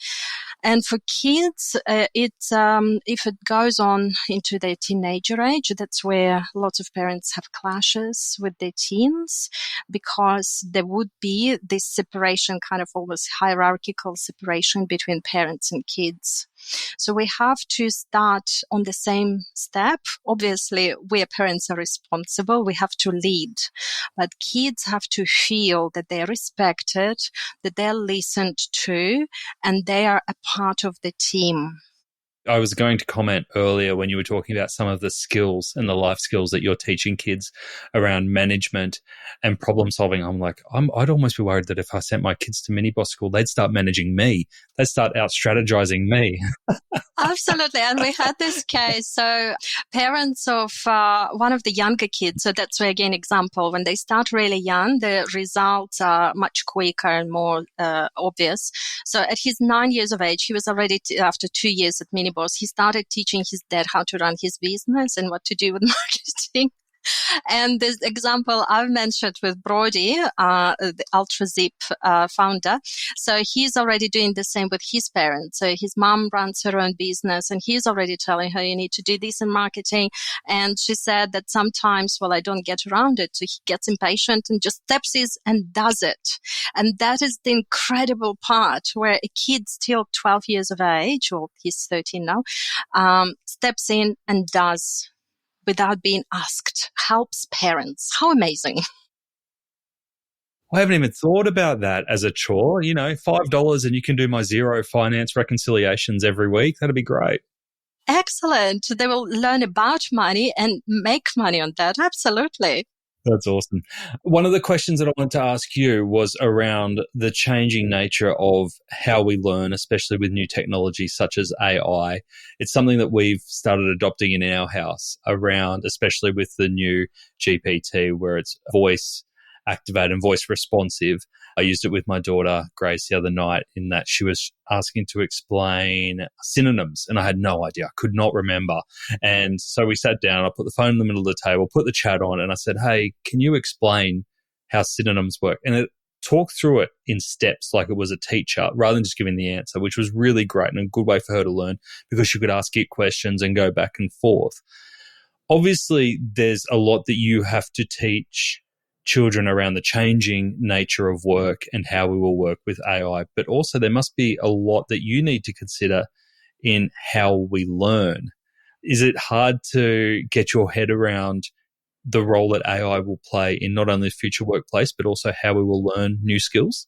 And for kids, if it goes on into their teenager age, that's where lots of parents have clashes with their teens, because there would be this separation, kind of almost hierarchical separation between parents and kids. So we have to start on the same step. Obviously, we parents are responsible. We have to lead. But kids have to feel that they're respected, that they're listened to, and they are a part of the team. I was going to comment earlier when you were talking about some of the skills and the life skills that you're teaching kids around management and problem solving. I'm like, I'd almost be worried that if I sent my kids to MiniBoss School, they'd start managing me. They'd start out strategizing me. Absolutely. And we had this case. So parents of one of the younger kids, so that's where, again, example, when they start really young, the results are much quicker and more obvious. So at his 9 years of age, he was already, after 2 years at MiniBoss, he started teaching his dad how to run his business and what to do with marketing. And this example I've mentioned with Brody, the UltraZip founder. So he's already doing the same with his parents. So his mom runs her own business and he's already telling her, you need to do this in marketing. And she said that sometimes, well, I don't get around it. So he gets impatient and just steps in and does it. And that is the incredible part where a kid still 12 years of age, or he's 13 now, steps in and does without being asked, helps parents. How amazing. I haven't even thought about that as a chore. $5 and you can do my Xero finance reconciliations every week. That'd be great. Excellent. They will learn about money and make money on that. Absolutely. That's awesome. One of the questions that I wanted to ask you was around the changing nature of how we learn, especially with new technology such as AI. It's something that we've started adopting in our house around, especially with the new GPT, where it's voice activated and voice responsive. I used it with my daughter, Grace, the other night, in that she was asking to explain synonyms and I had no idea. I could not remember. And so we sat down, I put the phone in the middle of the table, put the chat on, and I said, hey, can you explain how synonyms work? And it talked through it in steps like it was a teacher rather than just giving the answer, which was really great and a good way for her to learn because she could ask it questions and go back and forth. Obviously, there's a lot that you have to teach children around the changing nature of work and how we will work with AI, but also there must be a lot that you need to consider in how we learn. Is it hard to get your head around the role that AI will play in not only the future workplace, but also how we will learn new skills?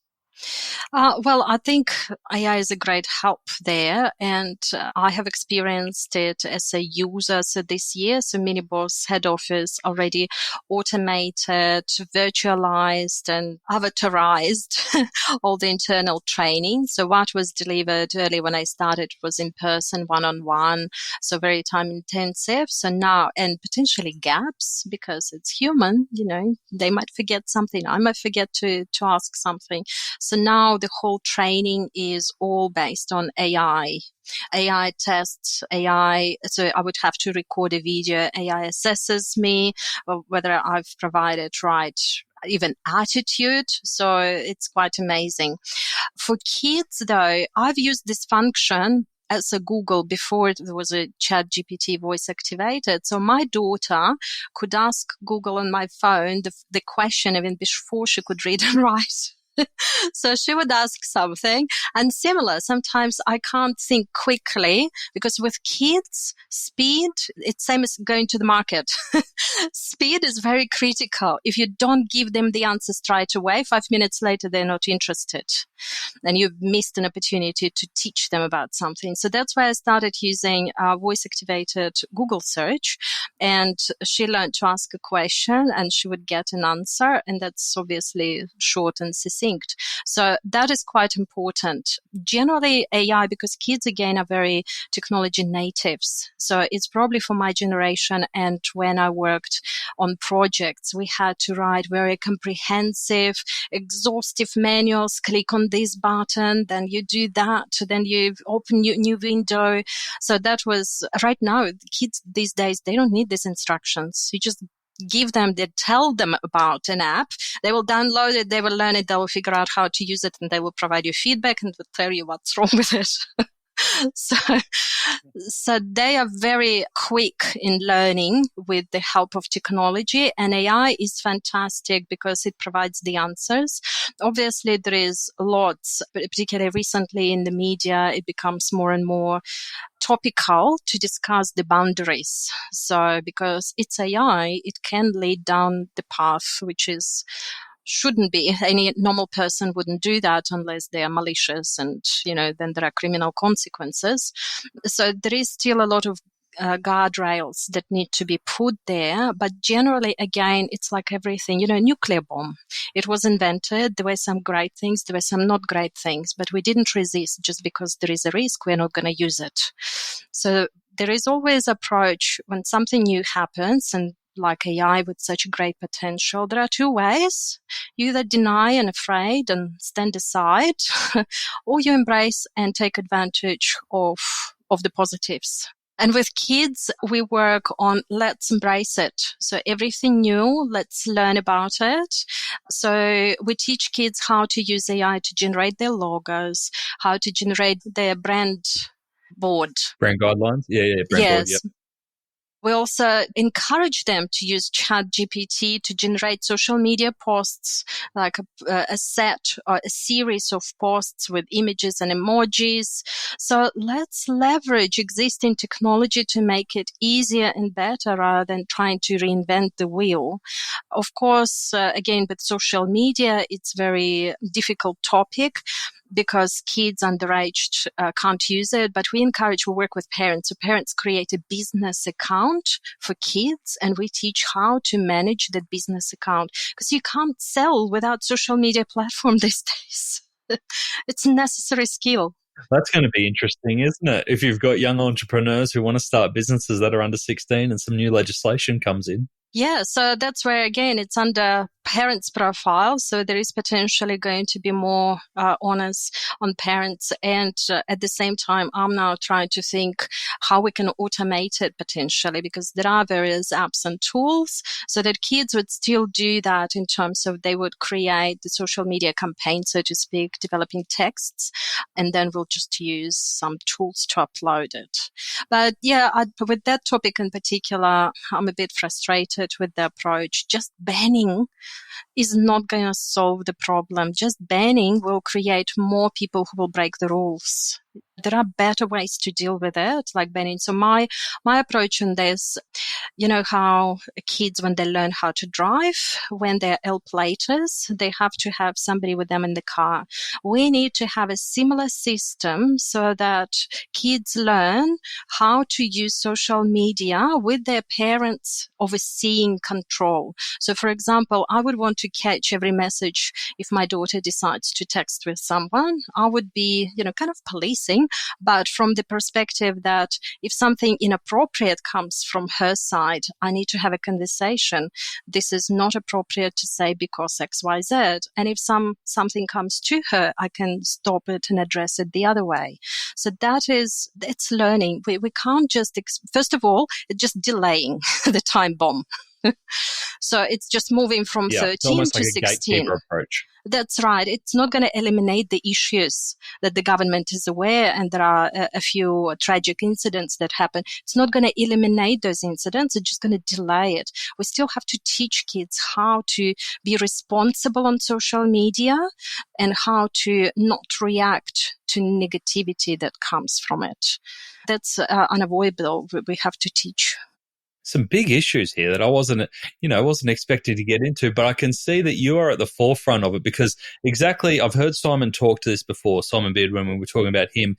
Well, I think AI is a great help there, and I have experienced it as a user. So this year, MiniBoss head office already automated, virtualized, and avatarized all the internal training. So what was delivered early when I started was in person, one-on-one, so very time intensive. So now, and potentially gaps, because it's human, they might forget something. I might forget to ask something. So now the whole training is all based on AI. AI tests, AI. So I would have to record a video. AI assesses me, whether I've provided right, even attitude. So it's quite amazing. For kids, though, I've used this function as a Google before there was a Chat GPT voice activated. So my daughter could ask Google on my phone the question even before she could read and write. So she would ask something, and similar. Sometimes I can't think quickly because with kids, speed, it's same as going to the market. Speed is very critical. If you don't give them the answer straight away, 5 minutes later, they're not interested. And you've missed an opportunity to teach them about something. So that's why I started using voice-activated Google search. And she learned to ask a question and she would get an answer. And that's obviously short and succinct. So that is quite important. Generally, AI, because kids, again, are very technology natives. So it's probably for my generation. And when I worked on projects, we had to write very comprehensive, exhaustive manuals. Click on this button, then you do that, then you open new window. So that was right now. Kids these days, they don't need these instructions. You just give them, they tell them about an app, they will download it, they will learn it, they will figure out how to use it, and they will provide you feedback and will tell you what's wrong with it. So they are very quick in learning with the help of technology, and AI is fantastic because it provides the answers. Obviously, there is lots, particularly recently in the media, it becomes more and more topical to discuss the boundaries. So because it's AI, it can lead down the path which shouldn't be. Any normal person wouldn't do that unless they are malicious, and then there are criminal consequences. So there is still a lot of guardrails that need to be put there. But generally, again, it's like everything, nuclear bomb. It was invented. There were some great things. There were some not great things, but we didn't resist just because there is a risk. We're not going to use it. So there is always approach when something new happens, and like AI with such great potential, there are two ways. You either deny and afraid and stand aside, or you embrace and take advantage of the positives. And with kids, we work on let's embrace it. So everything new, let's learn about it. So we teach kids how to use AI to generate their logos, how to generate their brand board. Brand guidelines? Yeah, brand board, yep. We also encourage them to use ChatGPT to generate social media posts, like a set or a series of posts with images and emojis. So let's leverage existing technology to make it easier and better rather than trying to reinvent the wheel. Of course, again, with social media, it's a very difficult topic, because kids underage can't use it. But we work with parents. So parents create a business account for kids, and we teach how to manage that business account, because you can't sell without social media platform these days. It's a necessary skill. That's going to be interesting, isn't it? If you've got young entrepreneurs who want to start businesses that are under 16 and some new legislation comes in. Yeah, so that's where, again, it's under parents' profile. So there is potentially going to be more onus on parents. And at the same time, I'm now trying to think how we can automate it potentially, because there are various apps and tools so that kids would still do that in terms of they would create the social media campaign, so to speak, developing texts, and then we'll just use some tools to upload it. But yeah, with that topic in particular, I'm a bit frustrated with the approach. Just banning is not going to solve the problem. Just banning will create more people who will break the rules. There are better ways to deal with it, like Benny. So my approach on this, you know how kids, when they learn how to drive, when they're L-platers, they have to have somebody with them in the car. We need to have a similar system so that kids learn how to use social media with their parents overseeing control. So, for example, I would want to catch every message if my daughter decides to text with someone. I would be, kind of policing, but from the perspective that if something inappropriate comes from her side, I need to have a conversation. This is not appropriate to say because X, Y, Z. And if something comes to her, I can stop it and address it the other way. So it's learning. We can't just, first of all, it's just delaying the time bomb. So it's just moving from 13 like to 16. Approach. That's right. It's not going to eliminate the issues that the government is aware, and there are a few tragic incidents that happen. It's not going to eliminate those incidents. It's just going to delay it. We still have to teach kids how to be responsible on social media and how to not react to negativity that comes from it. That's unavoidable. We have to teach. Some big issues here that I wasn't expecting to get into, but I can see that you are at the forefront of it because exactly, I've heard Simon talk to this before, Simon Beard, when we were talking about him,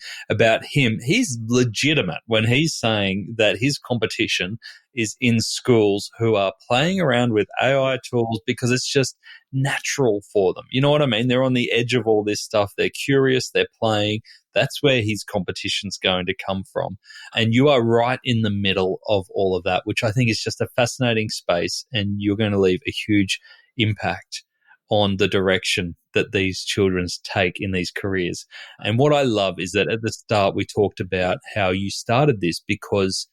he's legitimate when he's saying that his competition is in schools who are playing around with AI tools because it's just natural for them. You know what I mean? They're on the edge of all this stuff. They're curious. They're playing. That's where his competition's going to come from. And you are right in the middle of all of that, which I think is just a fascinating space. And you're going to leave a huge impact on the direction that these children take in these careers. And what I love is that at the start, we talked about how you started this because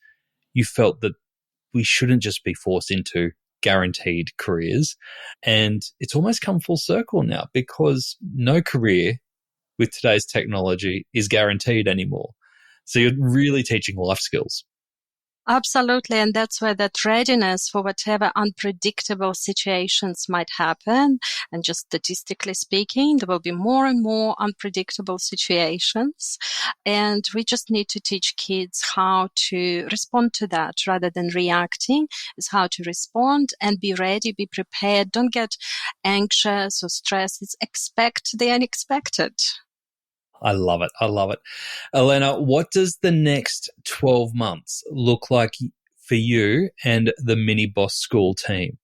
you felt that we shouldn't just be forced into guaranteed careers. And it's almost come full circle now because no career with today's technology is guaranteed anymore. So you're really teaching life skills. Absolutely. And that's where that readiness for whatever unpredictable situations might happen. And just statistically speaking, there will be more and more unpredictable situations. And we just need to teach kids how to respond to that rather than reacting, is how to respond and be ready, be prepared. Don't get anxious or stressed. It's expect the unexpected. I love it. I love it. Elena, what does the next 12 months look like for you and the MiniBoss School team?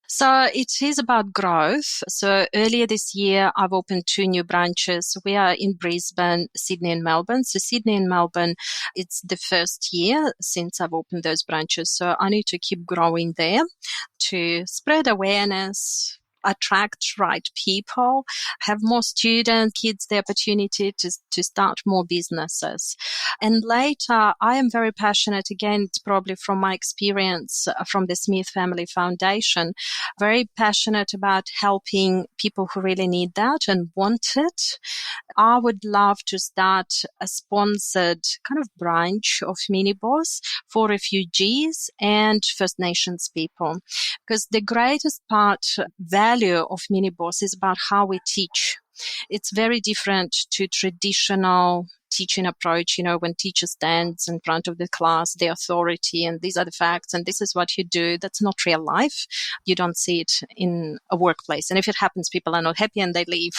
So it is about growth. So earlier this year, I've opened 2 new branches. We are in Brisbane, Sydney and Melbourne. So Sydney and Melbourne, it's the first year since I've opened those branches. So I need to keep growing there to spread awareness, attract right people, have more students, kids the opportunity to start more businesses. And later, I am very passionate, again, it's probably from my experience from the Smith Family Foundation, very passionate about helping people who really need that and want it. I would love to start a sponsored kind of branch of MiniBoss for refugees and First Nations people, because the greatest value of MiniBoss is about how we teach. It's very different to traditional teaching approach, when teacher stands in front of the class, the authority, and these are the facts, and this is what you do. That's not real life. You don't see it in a workplace. And if it happens, people are not happy and they leave.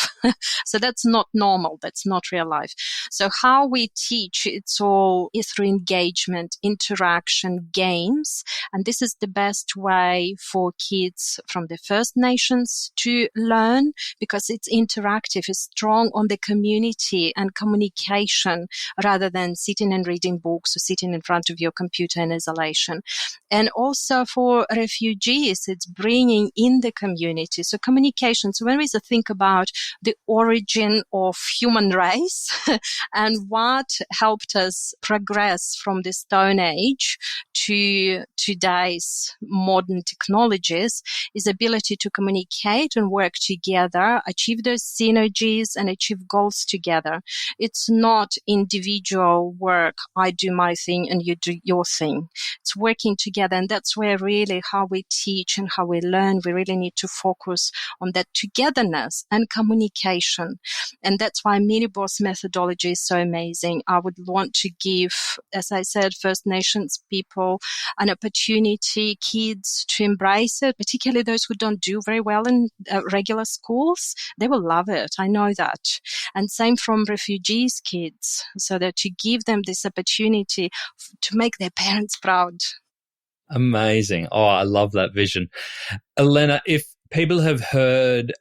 So that's not normal. That's not real life. So how we teach, it's all through engagement, interaction, games. And this is the best way for kids from the First Nations to learn because it's interactive, it's strong on the community and communication rather than sitting and reading books or sitting in front of your computer in isolation. And also for refugees, it's bringing in the community. So communication. So when we think about the origin of human race and what helped us progress from the Stone Age to today's modern technologies is ability to communicate and work together, achieve those synergies and achieve goals together. It's not not individual work. I do my thing and you do your thing. It's working together. And that's where really how we teach and how we learn, we really need to focus on that togetherness and communication. And that's why MiniBoss methodology is so amazing. I would want to give, as I said, First Nations people an opportunity, kids to embrace it, particularly those who don't do very well in regular schools. They will love it. I know that. And same from refugees kids, so that to give them this opportunity to make their parents proud. Amazing. Oh, I love that vision. Elena, if people have heard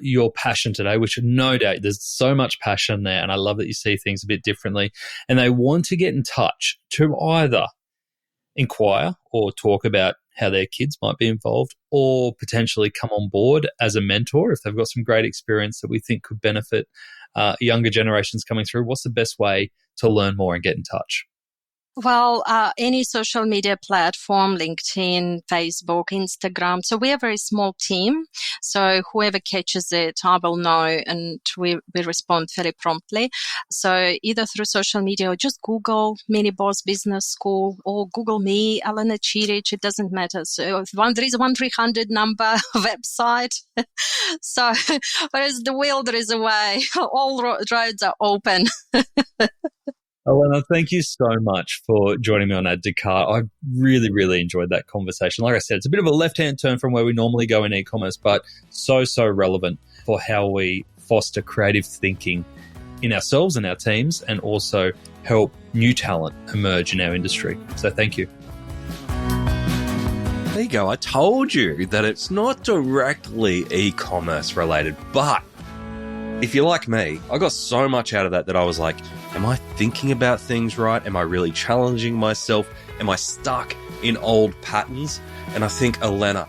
your passion today, which no doubt there's so much passion there, and I love that you see things a bit differently, and they want to get in touch to either inquire or talk about how their kids might be involved, or potentially come on board as a mentor if they've got some great experience that we think could benefit younger generations coming through, what's the best way to learn more and get in touch? Well, any social media platform, LinkedIn, Facebook, Instagram. So we're a very small team. So whoever catches it, I will know, and we respond fairly promptly. So either through social media or just Google MiniBoss Business School or Google me, Elena Chirich. It doesn't matter. So there is a 1-300 number website. So whereas the will, there is a way. All roads are open. Elena, thank you so much for joining me on Add to Cart. I really, really enjoyed that conversation. Like I said, it's a bit of a left-hand turn from where we normally go in e-commerce, but so relevant for how we foster creative thinking in ourselves and our teams, and also help new talent emerge in our industry. So thank you. There you go. I told you that it's not directly e-commerce related, but if you're like me, I got so much out of that I was like, am I thinking about things right? Am I really challenging myself? Am I stuck in old patterns? And I think Elena,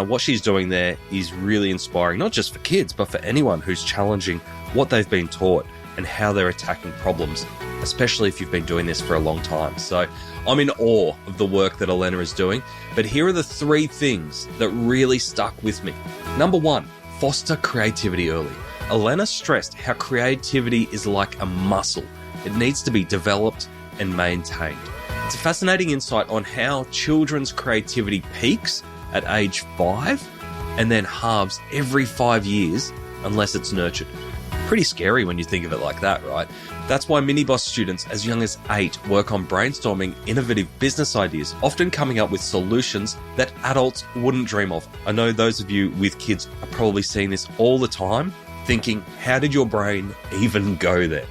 what she's doing there is really inspiring, not just for kids, but for anyone who's challenging what they've been taught and how they're attacking problems, especially if you've been doing this for a long time. So I'm in awe of the work that Elena is doing. But here are the 3 things that really stuck with me. Number 1, foster creativity early. Elena stressed how creativity is like a muscle. It needs to be developed and maintained. It's a fascinating insight on how children's creativity peaks at age 5 and then halves every 5 years unless it's nurtured. Pretty scary when you think of it like that, right? That's why MiniBoss students as young as 8 work on brainstorming innovative business ideas, often coming up with solutions that adults wouldn't dream of. I know those of you with kids are probably seeing this all the time, thinking, how did your brain even go there?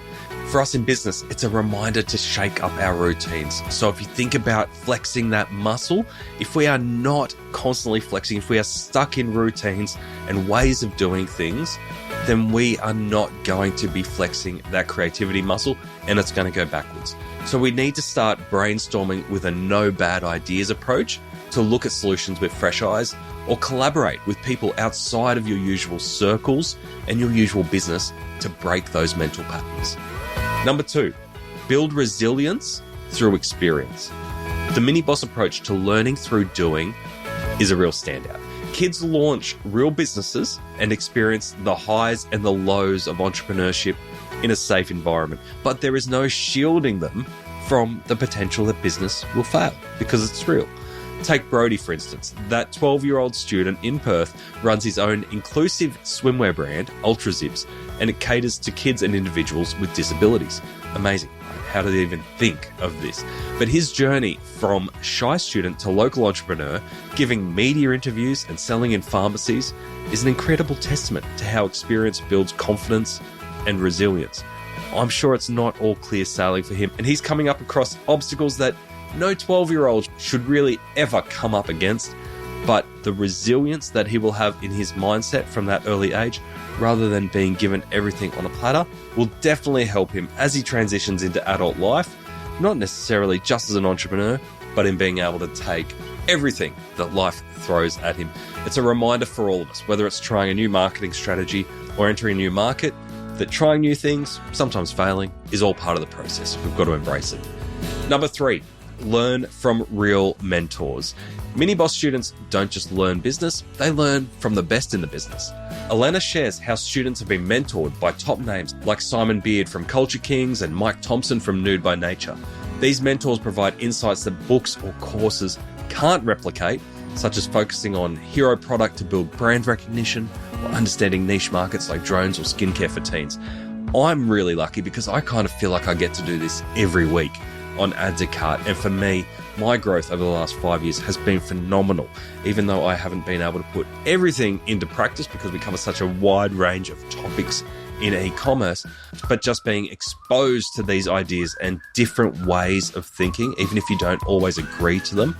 For us in business, it's a reminder to shake up our routines. So if you think about flexing that muscle, if we are not constantly flexing, if we are stuck in routines and ways of doing things, then we are not going to be flexing that creativity muscle, and it's going to go backwards. So we need to start brainstorming with a no bad ideas approach to look at solutions with fresh eyes, or collaborate with people outside of your usual circles and your usual business to break those mental patterns. Number 2, build resilience through experience. The MiniBoss approach to learning through doing is a real standout. Kids launch real businesses and experience the highs and the lows of entrepreneurship in a safe environment, but there is no shielding them from the potential that business will fail because it's real. Take Brody, for instance. That 12-year-old student in Perth runs his own inclusive swimwear brand, Ultra Zips, and it caters to kids and individuals with disabilities. Amazing. How did they even think of this? But his journey from shy student to local entrepreneur, giving media interviews and selling in pharmacies, is an incredible testament to how experience builds confidence and resilience. I'm sure it's not all clear sailing for him, and he's coming up across obstacles that no 12-year-old should really ever come up against, but the resilience that he will have in his mindset from that early age, rather than being given everything on a platter, will definitely help him as he transitions into adult life, not necessarily just as an entrepreneur, but in being able to take everything that life throws at him. It's a reminder for all of us, whether it's trying a new marketing strategy or entering a new market, that trying new things, sometimes failing, is all part of the process. We've got to embrace it. Number 3, learn from real mentors. MiniBoss students don't just learn business, they learn from the best in the business. Elena shares how students have been mentored by top names like Simon Beard from Culture Kings and Mike Thompson from Nude by Nature. These mentors provide insights that books or courses can't replicate, such as focusing on hero product to build brand recognition or understanding niche markets like drones or skincare for teens. I'm really lucky because I kind of feel like I get to do this every week on Add to Cart. And for me, my growth over the last 5 years has been phenomenal, even though I haven't been able to put everything into practice because we cover such a wide range of topics in e-commerce, but just being exposed to these ideas and different ways of thinking, even if you don't always agree to them,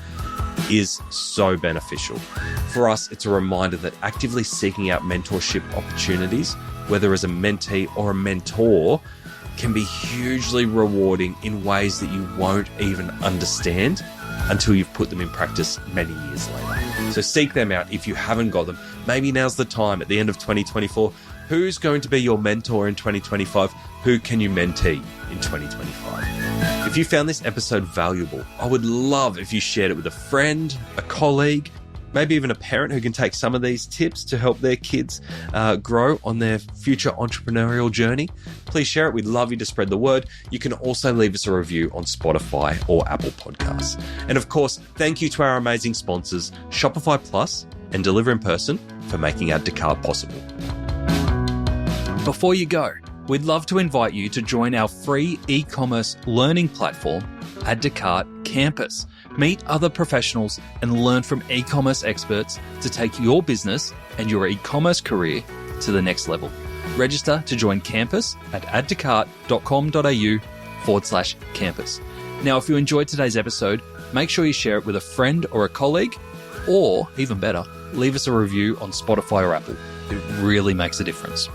is so beneficial. For us, it's a reminder that actively seeking out mentorship opportunities, whether as a mentee or a mentor, can be hugely rewarding in ways that you won't even understand until you've put them in practice many years later. So seek them out if you haven't got them. Maybe now's the time at the end of 2024. Who's going to be your mentor in 2025? Who can you mentee in 2025? If you found this episode valuable, I would love if you shared it with a friend, a colleague, maybe even a parent who can take some of these tips to help their kids grow on their future entrepreneurial journey. Please share it. We'd love you to spread the word. You can also leave us a review on Spotify or Apple Podcasts. And of course, thank you to our amazing sponsors, Shopify Plus and Deliver in Person, for making Add to Cart possible. Before you go, we'd love to invite you to join our free e-commerce learning platform, Add to Cart Campus. Meet other professionals and learn from e-commerce experts to take your business and your e-commerce career to the next level. Register to join Campus at addtocart.com.au/campus. Now, if you enjoyed today's episode, make sure you share it with a friend or a colleague, or even better, leave us a review on Spotify or Apple. It really makes a difference.